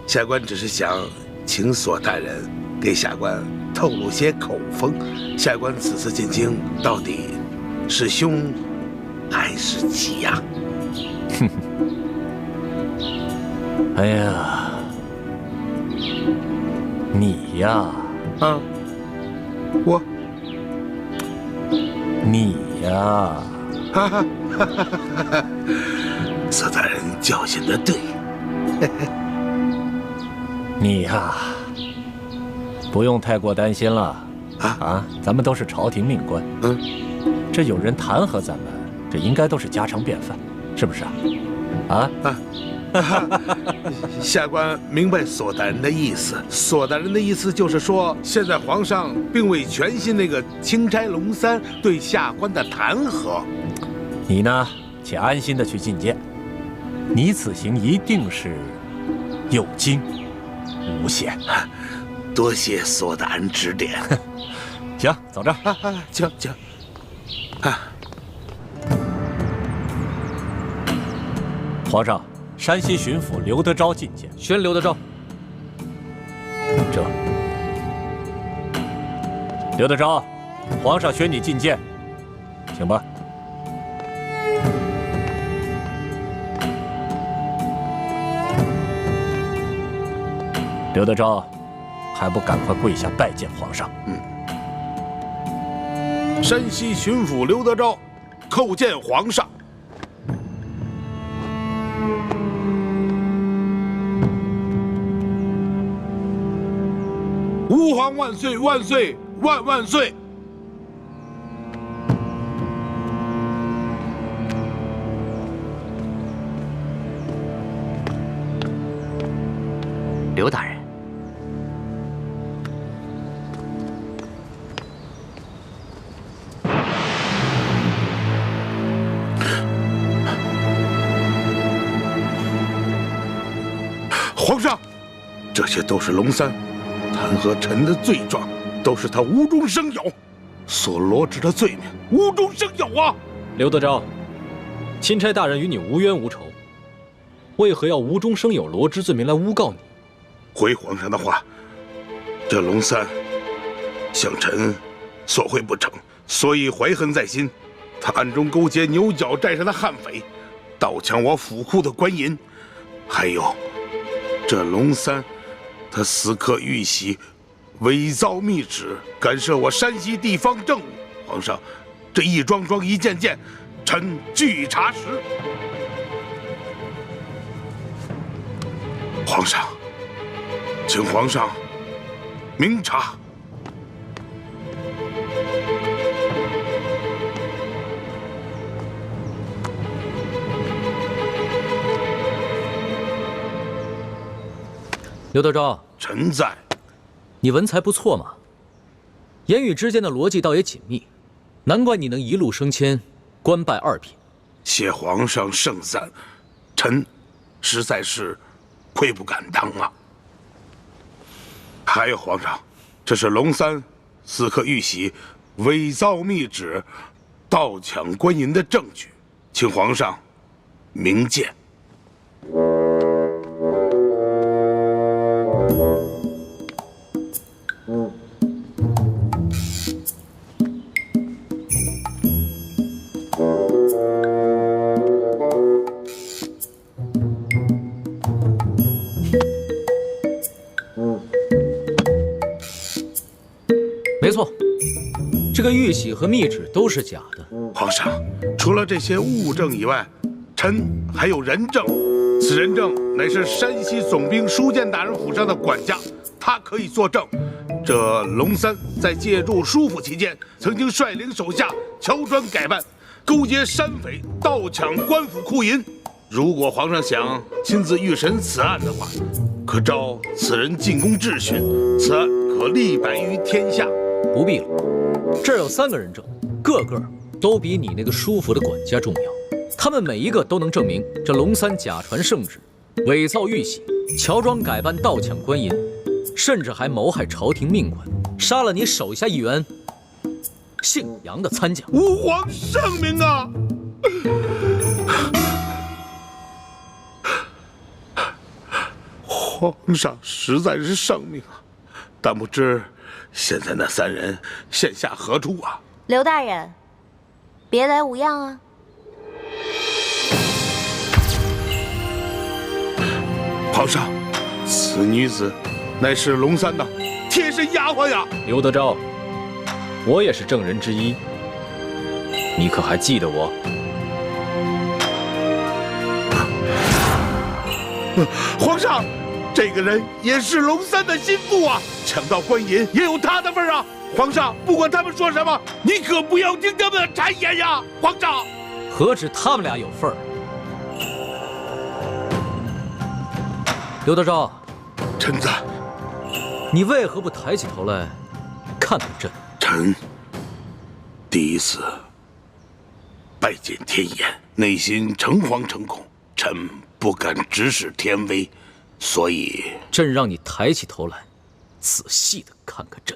下官只是想请索大人给下官透露些口风。下官此次进京到底是凶还是吉呀？哼！哎呀，你呀，你呀，索大人教训得对。你呀，不用太过担心了。咱们都是朝廷命官，这有人弹劾咱们，这应该都是家常便饭，是不是啊？下官明白索大人的意思。索大人的意思就是说，现在皇上并未全信那个钦差龙三对下官的弹劾。你呢，且安心的去觐见，你此行一定是有惊无险。多谢索大人指点。行，走着。请。皇上，山西巡抚刘德昭觐见。宣刘德昭。这，刘德昭，皇上宣你觐见，请吧。刘德昭，还不赶快跪下拜见皇上？山西巡抚刘德昭叩见皇上。吾皇万岁万岁万万岁！刘大人，皇上，这些都是龙三弹劾臣的罪状，都是他无中生有所罗织的罪名，无中生有啊！刘德昭，钦差大人与你无冤无仇，为何要无中生有罗织罪名来诬告你？回皇上的话，这龙三向臣索贿不成，所以怀恨在心。他暗中勾结牛角寨上的悍匪，盗抢我府库的官银，还有这龙三，他私刻玉玺，伪造密旨，干涉我山西地方政务。皇上，这一桩桩一件件，臣据查实。皇上，请皇上明察。刘德昭，臣在。你文才不错嘛，言语之间的逻辑倒也紧密，难怪你能一路升迁，官拜2品。谢皇上盛赞，臣实在是愧不敢当啊。还有皇上，这是龙三私刻玉玺、伪造密旨、盗抢官银的证据，请皇上明鉴。没错，这个玉玺和密旨都是假的。皇上，除了这些物证以外，臣还有人证。此人证乃是山西总兵书监大人府上的管家，他可以作证。这龙三在借住书府期间，曾经率领手下乔装改扮，勾结山匪盗抢官府库银。如果皇上想亲自预审此案的话，可召此人进宫质询，此案可立百于天下。不必了，这儿有3个人证，个个都比你那个书府的管家重要。他们每一个都能证明这龙三假传圣旨，伪造玉玺，乔装改扮盗抢官银，甚至还谋害朝廷命官，杀了你手下一员姓杨的参将。吾皇圣明啊！皇上实在是圣明啊，但不知现在那3人现下何处啊？刘大人，别来无恙啊！皇上，此女子乃是龙三的贴身丫鬟呀。刘德昭，我也是证人之一，你可还记得我？皇上，这个人也是龙三的心腹啊，抢到官银也有他的份啊！皇上，不管他们说什么，你可不要听他们的谗言呀！皇上，何止他们俩有份儿？刘德昭，臣在。你为何不抬起头来看看朕？臣第一次拜见天颜，内心诚惶诚恐，臣不敢直视天威，所以朕让你抬起头来，仔细的看看朕。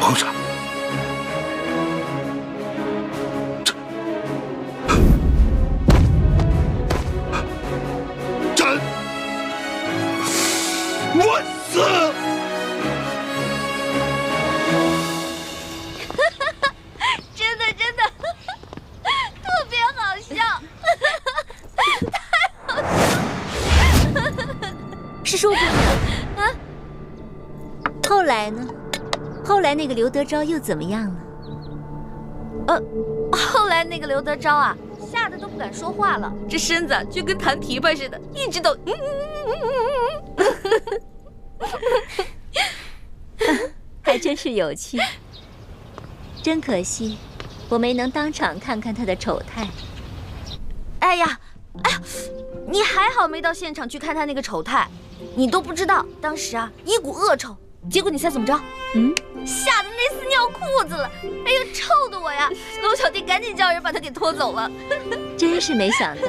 皇上，后来那个刘德昭又怎么样了？后来那个刘德昭啊，吓得都不敢说话了，这身子就跟弹琵琶似的，一直都还真是有趣。真可惜，我没能当场看看他的丑态。哎呀，你还好没到现场去看他那个丑态，你都不知道当时啊一股恶臭。结果你猜怎么着？吓得那厮尿裤子了！哎呦，臭的我呀！龙小弟赶紧叫人把他给拖走了。真是没想到，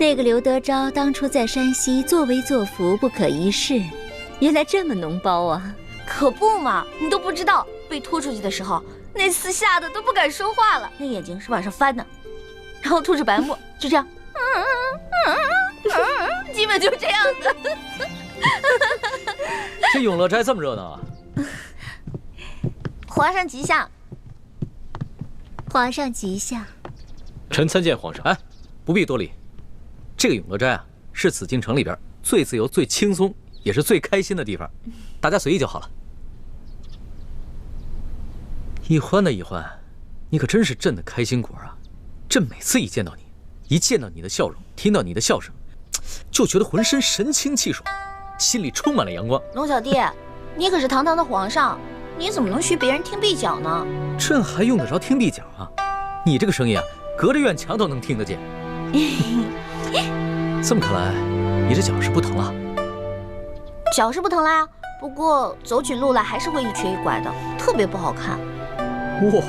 那个刘德昭当初在山西作威作福不可一世，原来这么脓包啊！可不嘛，你都不知道，被拖出去的时候，那厮吓得都不敢说话了，那眼睛是往上翻的，然后吐着白沫，就这样，基本就这样的。这永乐斋这么热闹啊！皇上吉祥，皇上吉祥。臣参见皇上。哎，不必多礼。这个永乐斋啊，是紫禁城里边最自由、最轻松，也是最开心的地方，大家随意就好了。一欢呐，一欢，你可真是朕的开心果啊！朕每次一见到你的笑容，听到你的笑声，就觉得浑身神清气爽，心里充满了阳光。龙小弟，你可是堂堂的皇上，你怎么能学别人听壁角呢？朕还用得着听壁角啊？你这个声音啊，隔着院墙都能听得见。这么看来，你这脚是不疼了？脚是不疼啦，不过走起路来还是会一瘸一拐的，特别不好看。哇，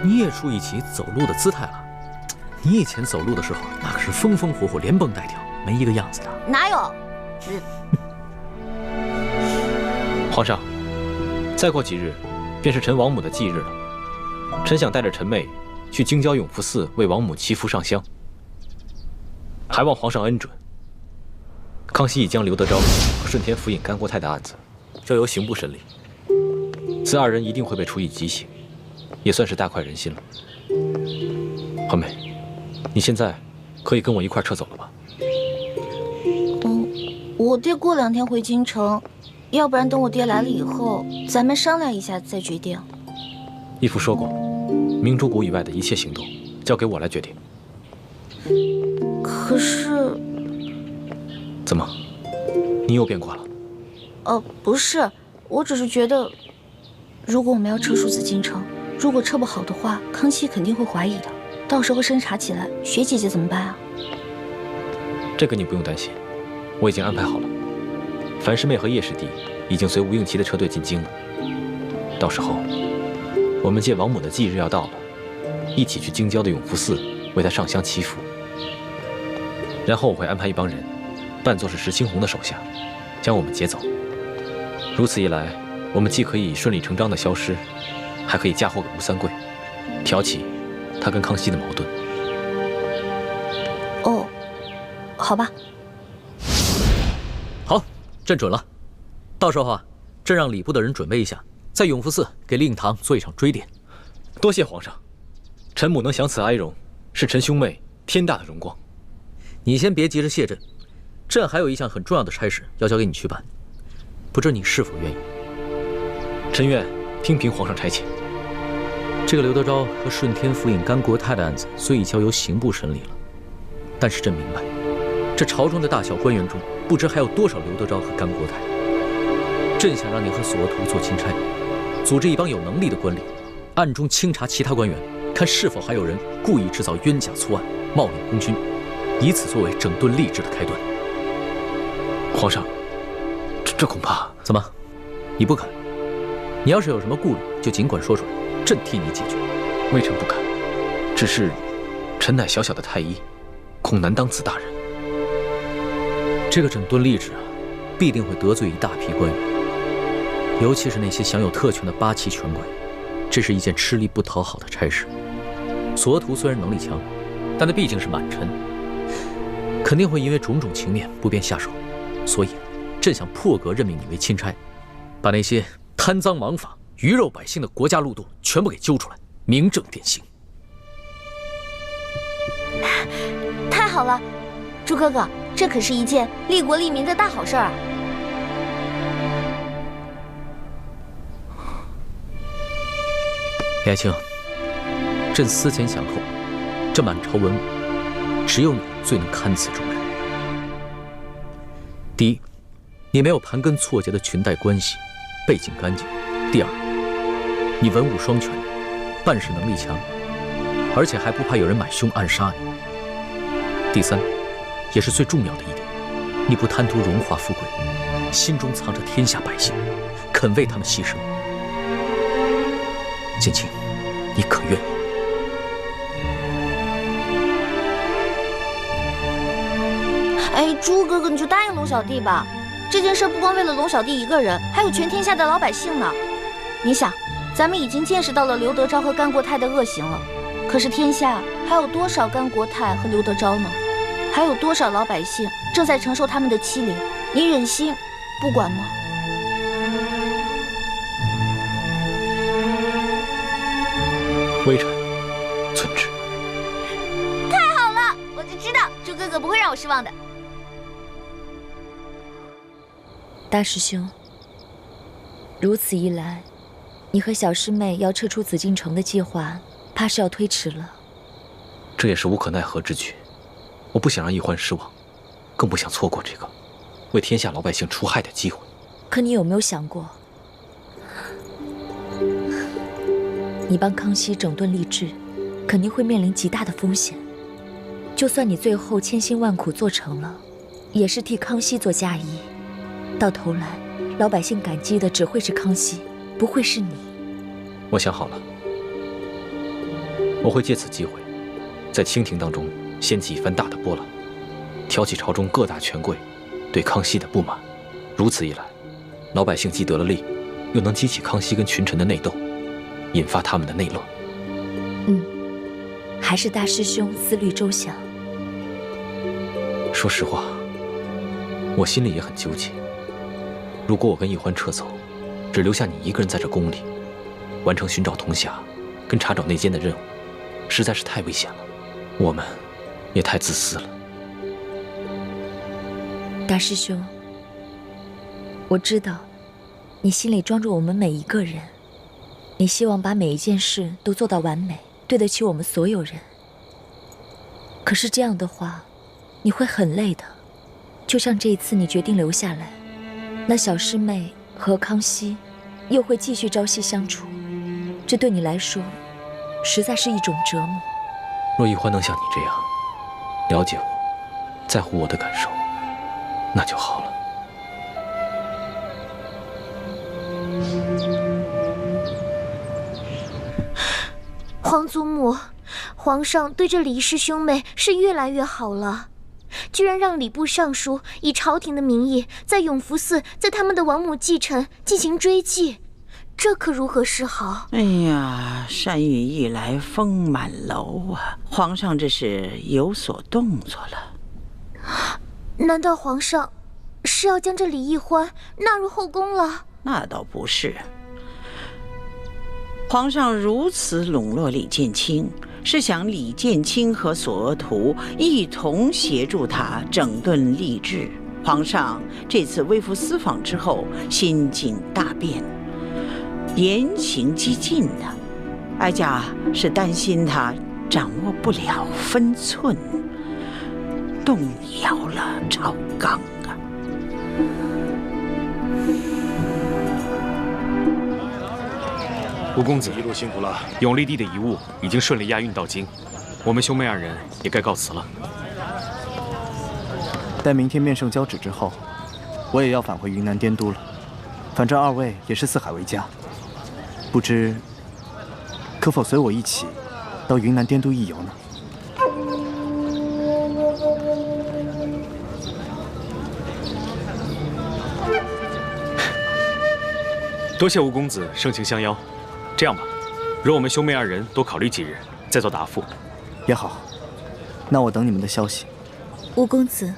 你也注意起走路的姿态了。你以前走路的时候，那可是风风火火、连蹦带跳，没一个样子的。哪有？皇上，再过几日，便是臣王母的忌日了。臣想带着臣妹去京郊永福寺为王母祈福上香，还望皇上恩准。康熙已将刘德昭和顺天府尹甘国泰的案子交由刑部审理，此二人一定会被处以极刑，也算是大快人心了。欢妹，你现在可以跟我一块撤走了吧？我爹过2天回京城，要不然等我爹来了以后，咱们商量一下再决定。义父说过，明珠谷以外的一切行动交给我来决定。可是，怎么，你又变卦了？不是，我只是觉得，如果我们要撤出紫禁城，如果撤不好的话，康熙肯定会怀疑的，到时候侦查起来，雪姐姐怎么办啊？这个你不用担心，我已经安排好了。樊师妹和叶师弟已经随吴应琪的车队进京了，到时候我们借王母的忌日要到了，一起去京郊的永福寺为她上香祈福。然后我会安排一帮人，扮作是石青红的手下，将我们劫走。如此一来，我们既可以顺理成章的消失，还可以嫁祸给吴三桂，挑起他跟康熙的矛盾。哦，好吧。好，朕准了。到时候啊，朕让礼部的人准备一下，在永福寺给令堂做一场追典。多谢皇上，臣母能享此哀荣，是臣兄妹天大的荣光。你先别急着谢朕，朕还有一项很重要的差事要交给你去办，不知你是否愿意？臣愿听凭皇上差遣。这个刘德昭和顺天府尹甘国泰的案子虽已交由刑部审理了，但是朕明白，这朝中的大小官员中，不知还有多少刘德昭和甘国泰。朕想让你和索额图做钦差，组织一帮有能力的官吏，暗中清查其他官员，看是否还有人故意制造冤假错案，冒领功勋，以此作为整顿吏治的开端。皇上，这恐怕……怎么，你不肯？你要是有什么顾虑，就尽管说出来，朕替你解决。微臣不敢，只是臣乃小小的太医，恐难当此大任。这个整顿吏治啊，必定会得罪一大批官员，尤其是那些享有特权的八旗权贵，这是一件吃力不讨好的差事。索额图虽然能力强，但他毕竟是满臣，肯定会因为种种情面不便下手，所以朕想破格任命你为钦差，把那些贪赃枉法、鱼肉百姓的国家路洞全部给揪出来，明正典刑。太好了，朱哥哥，这可是一件利国利民的大好事儿啊！李爱卿，朕思前想后，这满朝文武，只有你最能堪此重任。第一，你没有盘根错节的裙带关系，背景干净；第二，你文武双全，办事能力强，而且还不怕有人买凶暗杀你。第三，也是最重要的一点，你不贪图荣华富贵，心中藏着天下百姓，肯为他们牺牲。锦清，你可愿意？哎，朱哥哥，你就答应龙小弟吧。这件事不光为了龙小弟一个人，还有全天下的老百姓呢。你想，咱们已经见识到了刘德昭和甘国泰的恶行了，可是天下还有多少甘国泰和刘德昭呢？还有多少老百姓正在承受他们的欺凌？你忍心不管吗？微臣遵旨。太好了，我就知道朱哥哥不会让我失望的。大师兄，如此一来，你和小师妹要撤出紫禁城的计划，怕是要推迟了。这也是无可奈何之举。我不想让易欢失望，更不想错过这个为天下老百姓除害的机会。可你有没有想过，你帮康熙整顿吏治，肯定会面临极大的风险。就算你最后千辛万苦做成了，也是替康熙做嫁衣。到头来，老百姓感激的只会是康熙，不会是你。我想好了，我会借此机会，在清廷当中掀起一番大的波澜，挑起朝中各大权贵对康熙的不满。如此一来，老百姓既得了利，又能激起康熙跟群臣的内斗，引发他们的内乱。还是大师兄思虑周详。说实话，我心里也很纠结。如果我跟易欢撤走，只留下你一个人在这宫里，完成寻找铜匣跟查找内奸的任务，实在是太危险了。我们也太自私了。大师兄，我知道你心里装着我们每一个人，你希望把每一件事都做到完美，对得起我们所有人。可是这样的话，你会很累的。就像这一次你决定留下来，那小师妹和康熙又会继续朝夕相处，这对你来说实在是一种折磨。若易欢能像你这样了解我，在乎我的感受，那就好了。皇祖母，皇上对这李氏兄妹是越来越好了，居然让礼部尚书以朝廷的名义在永福寺在他们的王母继承进行追祭，这可如何是好？哎呀，山雨欲来风满楼啊！皇上这是有所动作了。难道皇上是要将这李易欢纳入后宫了？那倒不是。皇上如此笼络李建清，是想李建清和索额图一同协助他整顿吏治。皇上这次微服私访之后，心境大变，言行激进的，哀家是担心他掌握不了分寸，动摇了朝纲啊。吴公子一路辛苦了。永历帝的遗物已经顺利押运到京，我们兄妹二人也该告辞了。待明天面圣交旨之后，我也要返回云南滇都了。反正二位也是四海为家，不知可否随我一起到云南滇都一游呢？多谢吴公子盛情相邀。这样吧，容我们兄妹二人多考虑几日，再做答复。也好，那我等你们的消息。吴公子，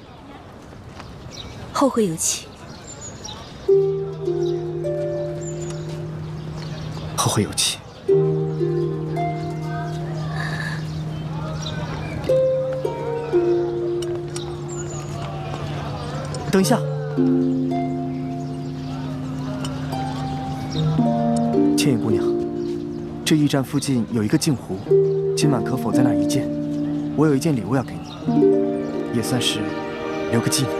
后会有期。后会有期。等一下，千羽姑娘。这驿站附近有一个镜湖，今晚可否在那儿一见？我有一件礼物要给你，也算是留个纪念。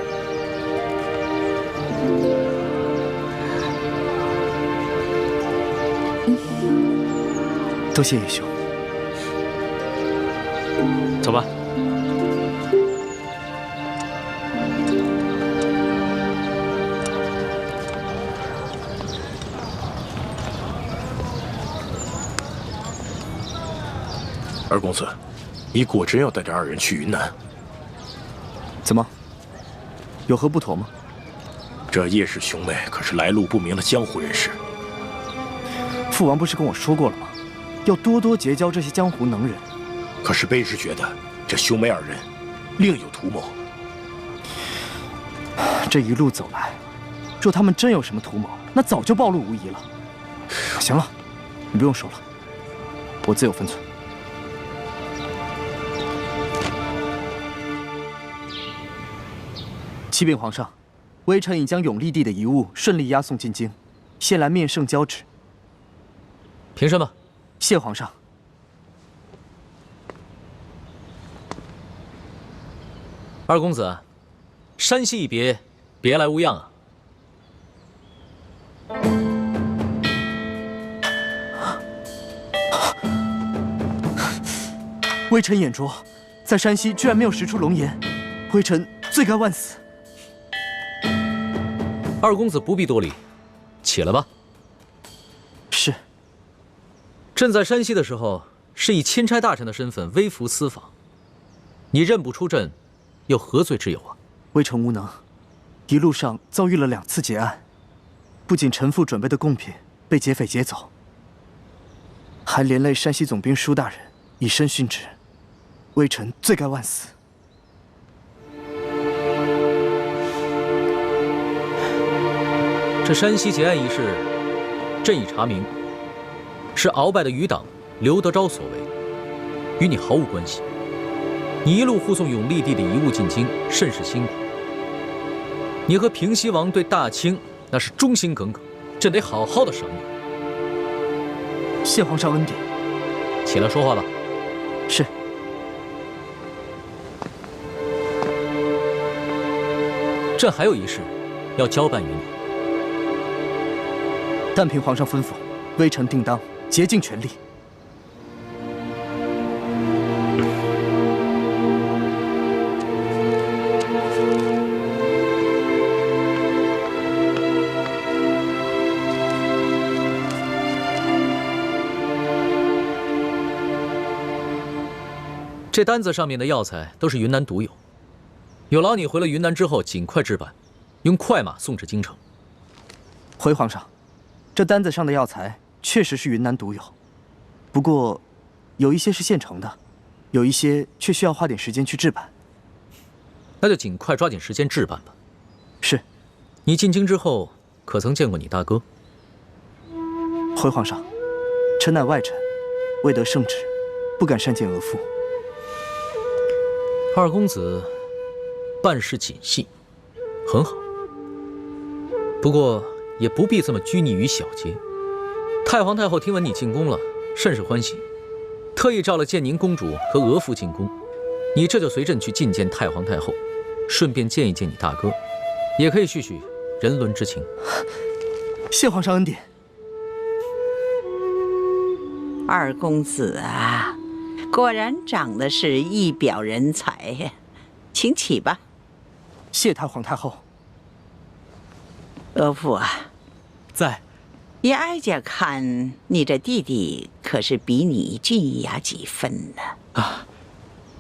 多谢叶兄。走吧。二公子，你果真要带着二人去云南？怎么？有何不妥吗？这叶氏兄妹可是来路不明的江湖人士。父王不是跟我说过了吗？要多多结交这些江湖能人。可是卑职觉得这兄妹二人另有图谋。这一路走来，若他们真有什么图谋，那早就暴露无遗了。行了，你不用说了，我自有分寸。启禀皇上，微臣已将永历帝的遗物顺利押送进京，现来面圣交旨。凭什么？谢皇上。二公子，山西一别，别来无恙啊！微臣眼拙，在山西居然没有识出龙颜，微臣罪该万死。二公子不必多礼，起来吧。是。朕在山西的时候，是以钦差大臣的身份微服私访，你认不出朕，又何罪之有啊？微臣无能，一路上遭遇了2次劫案，不仅臣父准备的贡品被劫匪劫走，还连累山西总兵舒大人以身殉职，微臣罪该万死。这山西劫案一事，朕已查明，是鳌拜的余党刘德昭所为，与你毫无关系。你一路护送永历帝的遗物进京，甚是辛苦。你和平西王对大清那是忠心耿耿，朕得好好的赏你。谢皇上恩典。起来说话吧。是。朕还有一事要交办于你。但凭皇上吩咐，微臣定当竭尽全力。这单子上面的药材都是云南独有，有劳你回了云南之后尽快置办，用快马送至京城。回皇上，这单子上的药材确实是云南独有，不过有一些是现成的，有一些却需要花点时间去置办。那就尽快抓紧时间置办吧。是。你进京之后，可曾见过你大哥？回皇上，臣乃外臣，未得圣旨，不敢擅见额父。二公子办事谨细，很好。不过也不必这么拘泥于小节。太皇太后听闻你进宫了，甚是欢喜，特意召了建宁公主和额驸进宫。你这就随朕去觐见太皇太后，顺便见一见你大哥，也可以叙叙人伦之情。谢皇上恩典。二公子啊，果然长得是一表人才呀，请起吧。谢太皇太后。额驸啊，在。依哀家看，你这弟弟可是比你俊雅几分呢。啊，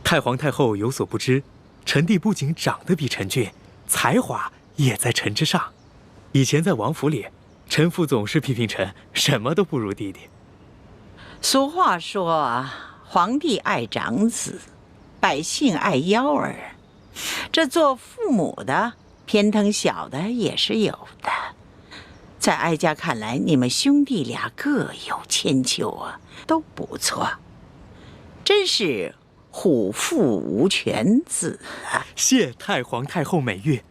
太皇太后有所不知，臣弟不仅长得比臣俊，才华也在臣之上。以前在王府里，臣父总是批评臣什么都不如弟弟。俗话说，皇帝爱长子，百姓爱幺儿。这做父母的偏疼小的也是有的。在哀家看来，你们兄弟俩各有千秋啊，都不错，真是虎父无犬子啊！谢太皇太后美誉。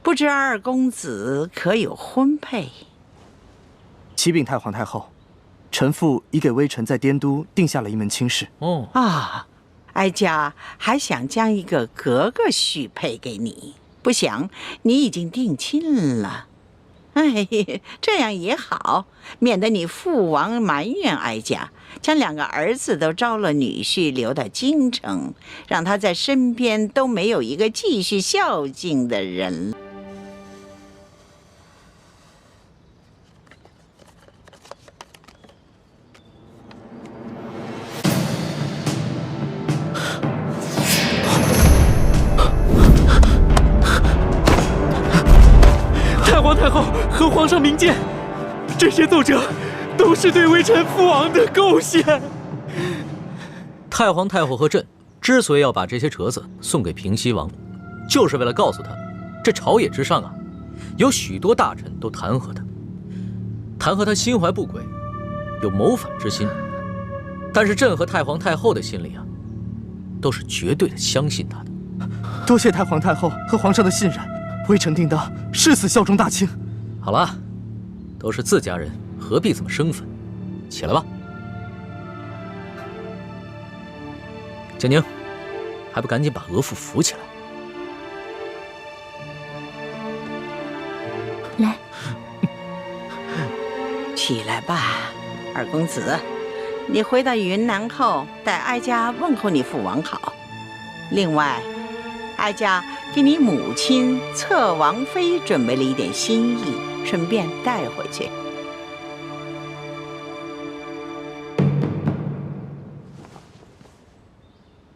不知二公子可有婚配？启禀太皇太后，臣父已给微臣在滇都定下了一门亲事。哦啊，哀家还想将一个格格许配给你，不想你已经定亲了。哎，这样也好，免得你父王埋怨哀家，将2个儿子都招了女婿留到京城，让他在身边都没有一个继续孝敬的人。太皇太后和皇上明鉴，这些奏折都是对微臣父王的构陷。太皇太后和朕之所以要把这些折子送给平西王，就是为了告诉他，这朝野之上啊，有许多大臣都弹劾他，弹劾他心怀不轨，有谋反之心。但是朕和太皇太后的心里啊，都是绝对的相信他的。多谢太皇太后和皇上的信任，微臣定当誓死效忠大清。好了，都是自家人，何必这么生分？起来吧。建宁，还不赶紧把额驸扶起来？来，起来吧，二公子。你回到云南后，待哀家问候你父王好。另外，哀家给你母亲侧王妃准备了一点心意，顺便带回去。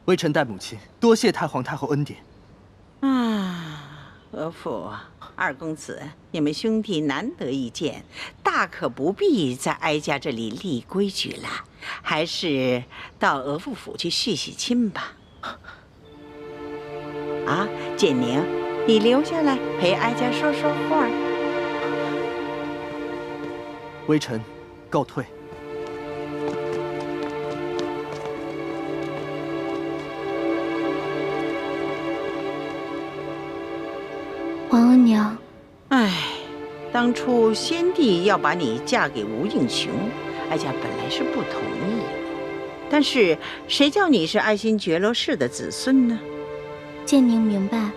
微臣代母亲多谢太皇太后恩典。额驸、二公子，你们兄弟难得一见，大可不必在哀家这里立规矩了，还是到额驸府去续续亲吧。啊，建宁，你留下来陪哀家说说话。微臣告退。皇额娘，哎，当初先帝要把你嫁给吴应熊，哀家本来是不同意的，但是谁叫你是爱新觉罗氏的子孙呢？建宁明白，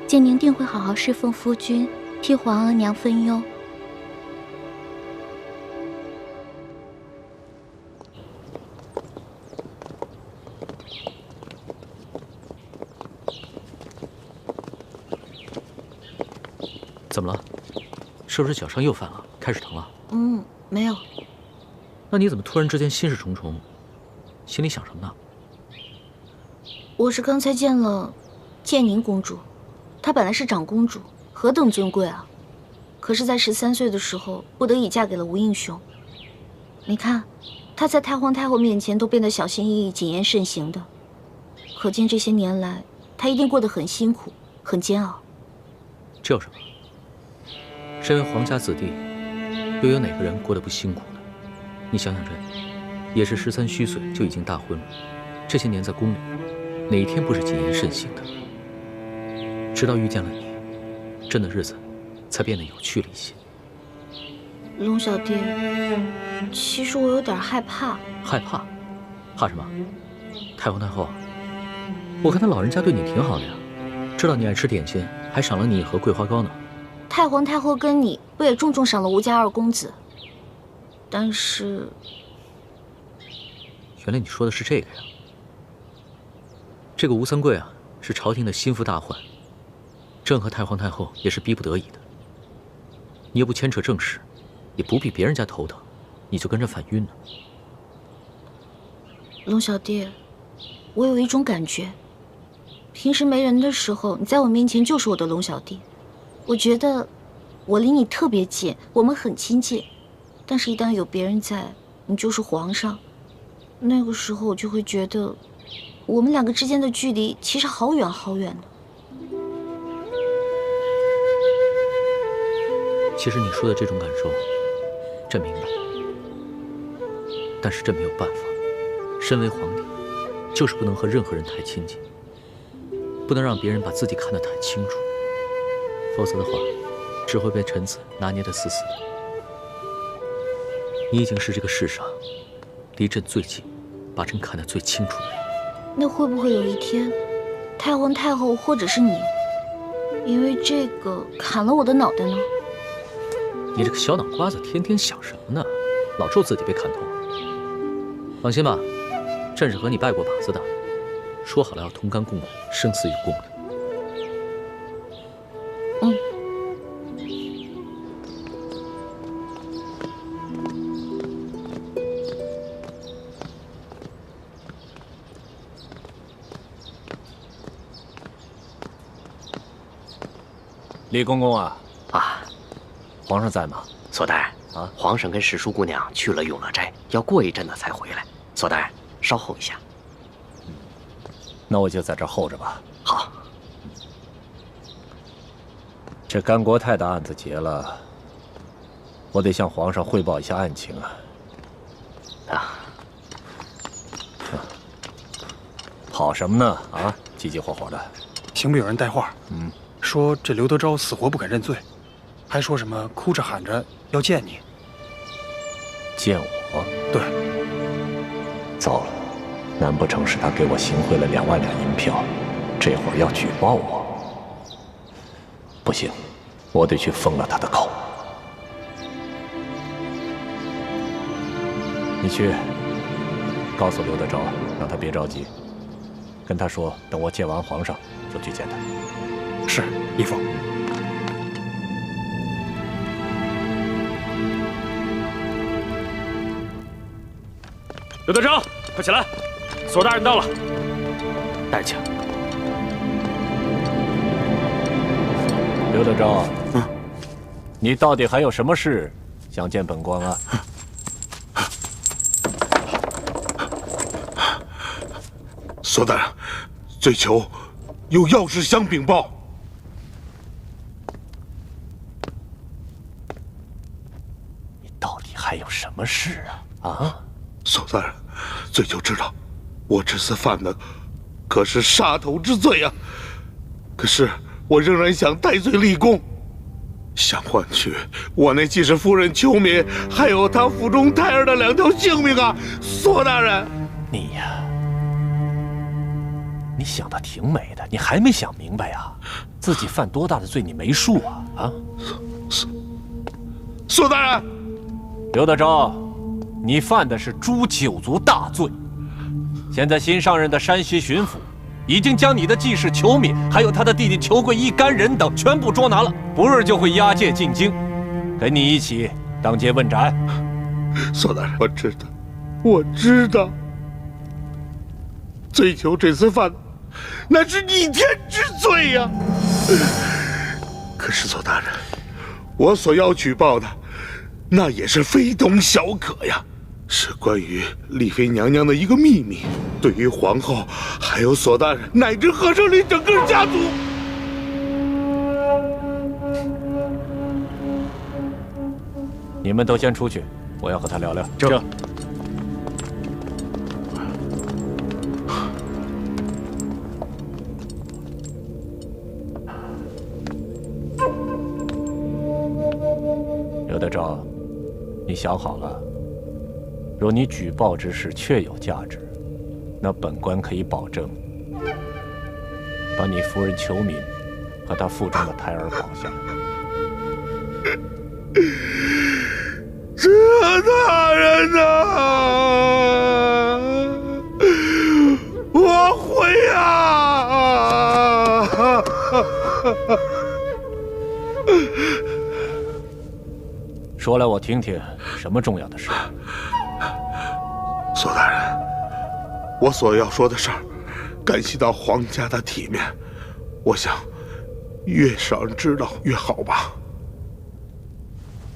建宁定会好好侍奉夫君，替皇额娘分忧。怎么了？是不是脚伤又犯了，开始疼了？没有。那你怎么突然之间心事重重？心里想什么呢？我是刚才见了建宁公主，她本来是长公主，何等尊贵啊！可是，在13岁的时候，不得已嫁给了吴应熊。你看，她在太皇太后面前都变得小心翼翼、谨言慎行的，可见这些年来，她一定过得很辛苦、很煎熬。这有什么？身为皇家子弟，又有哪个人过得不辛苦呢？你想想朕，也是13虚岁就已经大婚了，这些年在宫里，哪一天不是谨言慎行的？直到遇见了你，朕的日子才变得有趣了一些。龙小弟，其实我有点害怕。害怕？怕什么？太皇太后，我看他老人家对你挺好的呀，知道你爱吃点心，还赏了你一盒桂花糕呢。太皇太后跟你不也重重赏了吴家二公子？但是，原来你说的是这个呀。这个吴三桂啊，是朝廷的心腹大患，朕和太皇太后也是逼不得已的。你又不牵扯政事，也不必别人家头疼，你就跟着犯晕呢。龙小弟，我有一种感觉，平时没人的时候，你在我面前就是我的龙小弟。我觉得我离你特别近，我们很亲近，但是一旦有别人在，你就是皇上，那个时候我就会觉得我们2个之间的距离其实好远好远的。其实你说的这种感受，朕明白，但是朕没有办法。身为皇帝，就是不能和任何人太亲近，不能让别人把自己看得太清楚。否则的话，只会被臣子拿捏得死死的。你已经是这个世上离朕最近、把朕看得最清楚的人。那会不会有一天，太皇太后或者是你，因为这个砍了我的脑袋呢？你这个小脑瓜子，天天想什么呢？老咒自己被砍头。放心吧，朕是和你拜过把子的，说好了要同甘共苦，生死与共的。李公公啊，皇上在吗？索大人啊，皇上跟史淑姑娘去了永乐斋，要过一阵子才回来。索大人，稍候一下。那我就在这儿候着吧。好。这甘国泰的案子结了，我得向皇上汇报一下案情啊。跑什么呢？啊，急急火火的。刑部有人带话，说这刘德昭死活不肯认罪，还说什么哭着喊着要见你。见我？对。糟了，难不成是他给我行贿了2万两银票，这会儿要举报我？不行，我得去封了他的口。你去告诉刘德昭，让他别着急，跟他说，等我见完皇上就去见他。是，义父。刘德昭，快起来！索大人到了。大人请。刘德昭，你到底还有什么事想见本官啊？索大人，罪囚有要事相禀报。你到底还有什么事啊？啊？索大人，罪囚知道，我这次犯的可是杀头之罪啊！可是我仍然想戴罪立功，想换取我那继室夫人秋敏，还有她腹中胎儿的2条性命啊！索大人，你呀，你想的挺美的，你还没想明白呀？自己犯多大的罪你没数啊？啊！索大人，刘德昭，你犯的是诛9族大罪。现在新上任的山西巡抚已经将你的继室裘敏，还有他的弟弟裘贵一干人等全部捉拿了，不日就会押解进京，跟你一起当街问斩。索大人，我知道，我知道，罪囚这次犯的那是逆天之罪呀！可是索大人，我所要举报的，那也是非同小可呀。是关于丽妃娘娘的一个秘密，对于皇后，还有索大人，乃至和盛里整个家族。你们都先出去，我要和他聊聊。这。刘德昭，你想好了？若你举报之事确有价值，那本官可以保证，把你夫人裘敏和她腹中的胎儿保下来。这大人呐，我会啊！说来我听听，什么重要的事？索大人，我所要说的事儿，干系到皇家的体面，我想越少人知道越好吧。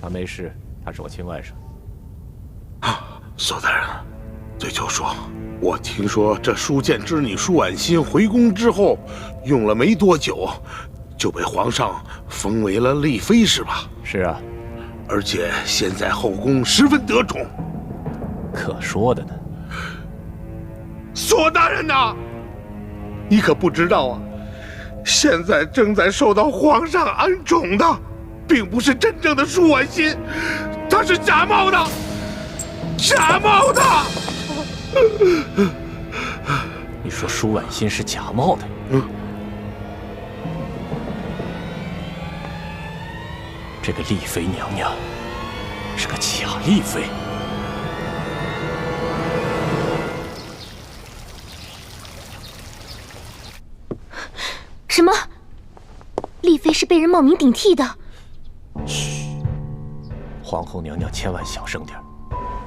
他没事，他是我亲外甥。索大人，罪囚说，我听说这舒建之女舒婉心回宫之后，用了没多久，就被皇上封为了丽妃，是吧？是啊，而且现在后宫十分得宠。可说的呢。索大人呐，你可不知道啊，现在正在受到皇上恩宠的，并不是真正的舒婉心，她是假冒的。假冒的。你说舒婉心是假冒的？这个丽妃娘娘是个假丽妃。什么？丽妃是被人冒名顶替的？嘘，皇后娘娘千万小声点，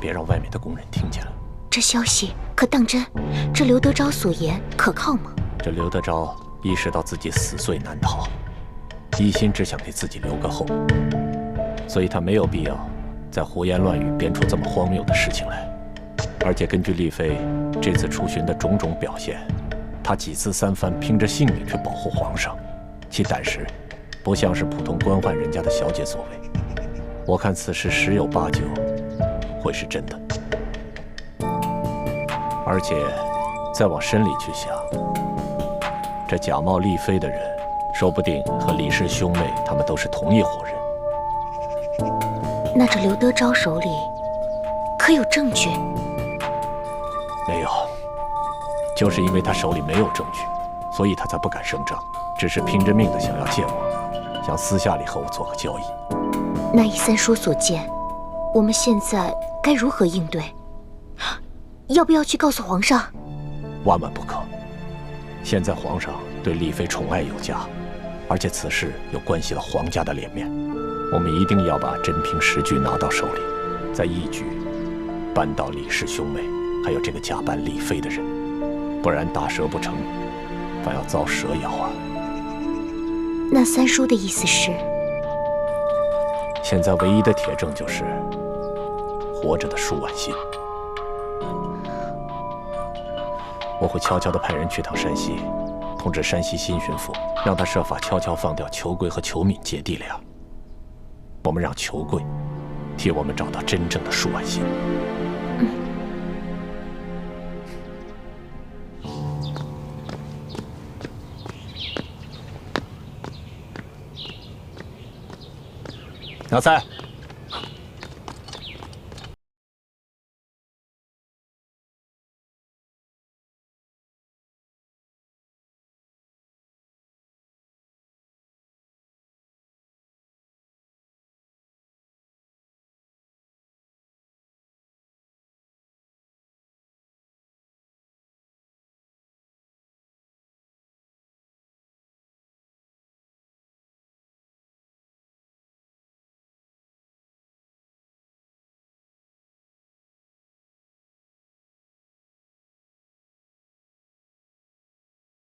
别让外面的宫人听见了。这消息可当真？这刘德昭所言可靠吗？这刘德昭意识到自己死罪难逃，一心只想给自己留个后，所以他没有必要再胡言乱语编出这么荒谬的事情来。而且根据丽妃这次出巡的种种表现，她几次三番拼着性命去保护皇上，其胆识不像是普通官宦人家的小姐所为。我看此事十有八九会是真的。而且再往深里去想，这假冒丽妃的人，说不定和李氏兄妹他们都是同一伙人。那这刘德昭手里可有证据？没有，就是因为他手里没有证据，所以他才不敢声张，只是拼着命的想要见我，想私下里和我做个交易。那依三叔所见，我们现在该如何应对？要不要去告诉皇上？万万不可！现在皇上对丽妃宠爱有加，而且此事又关系到皇家的脸面，我们一定要把真凭实据拿到手里，再一举扳倒李氏兄妹，还有这个假扮丽妃的人，不然大蛇不成，反要遭蛇咬啊！那三叔的意思是？现在唯一的铁证就是活着的舒婉心。我会悄悄地派人去趟山西，通知山西新巡抚，让他设法悄悄放掉裘贵和裘敏姐弟俩。我们让裘贵替我们找到真正的舒婉心。老三，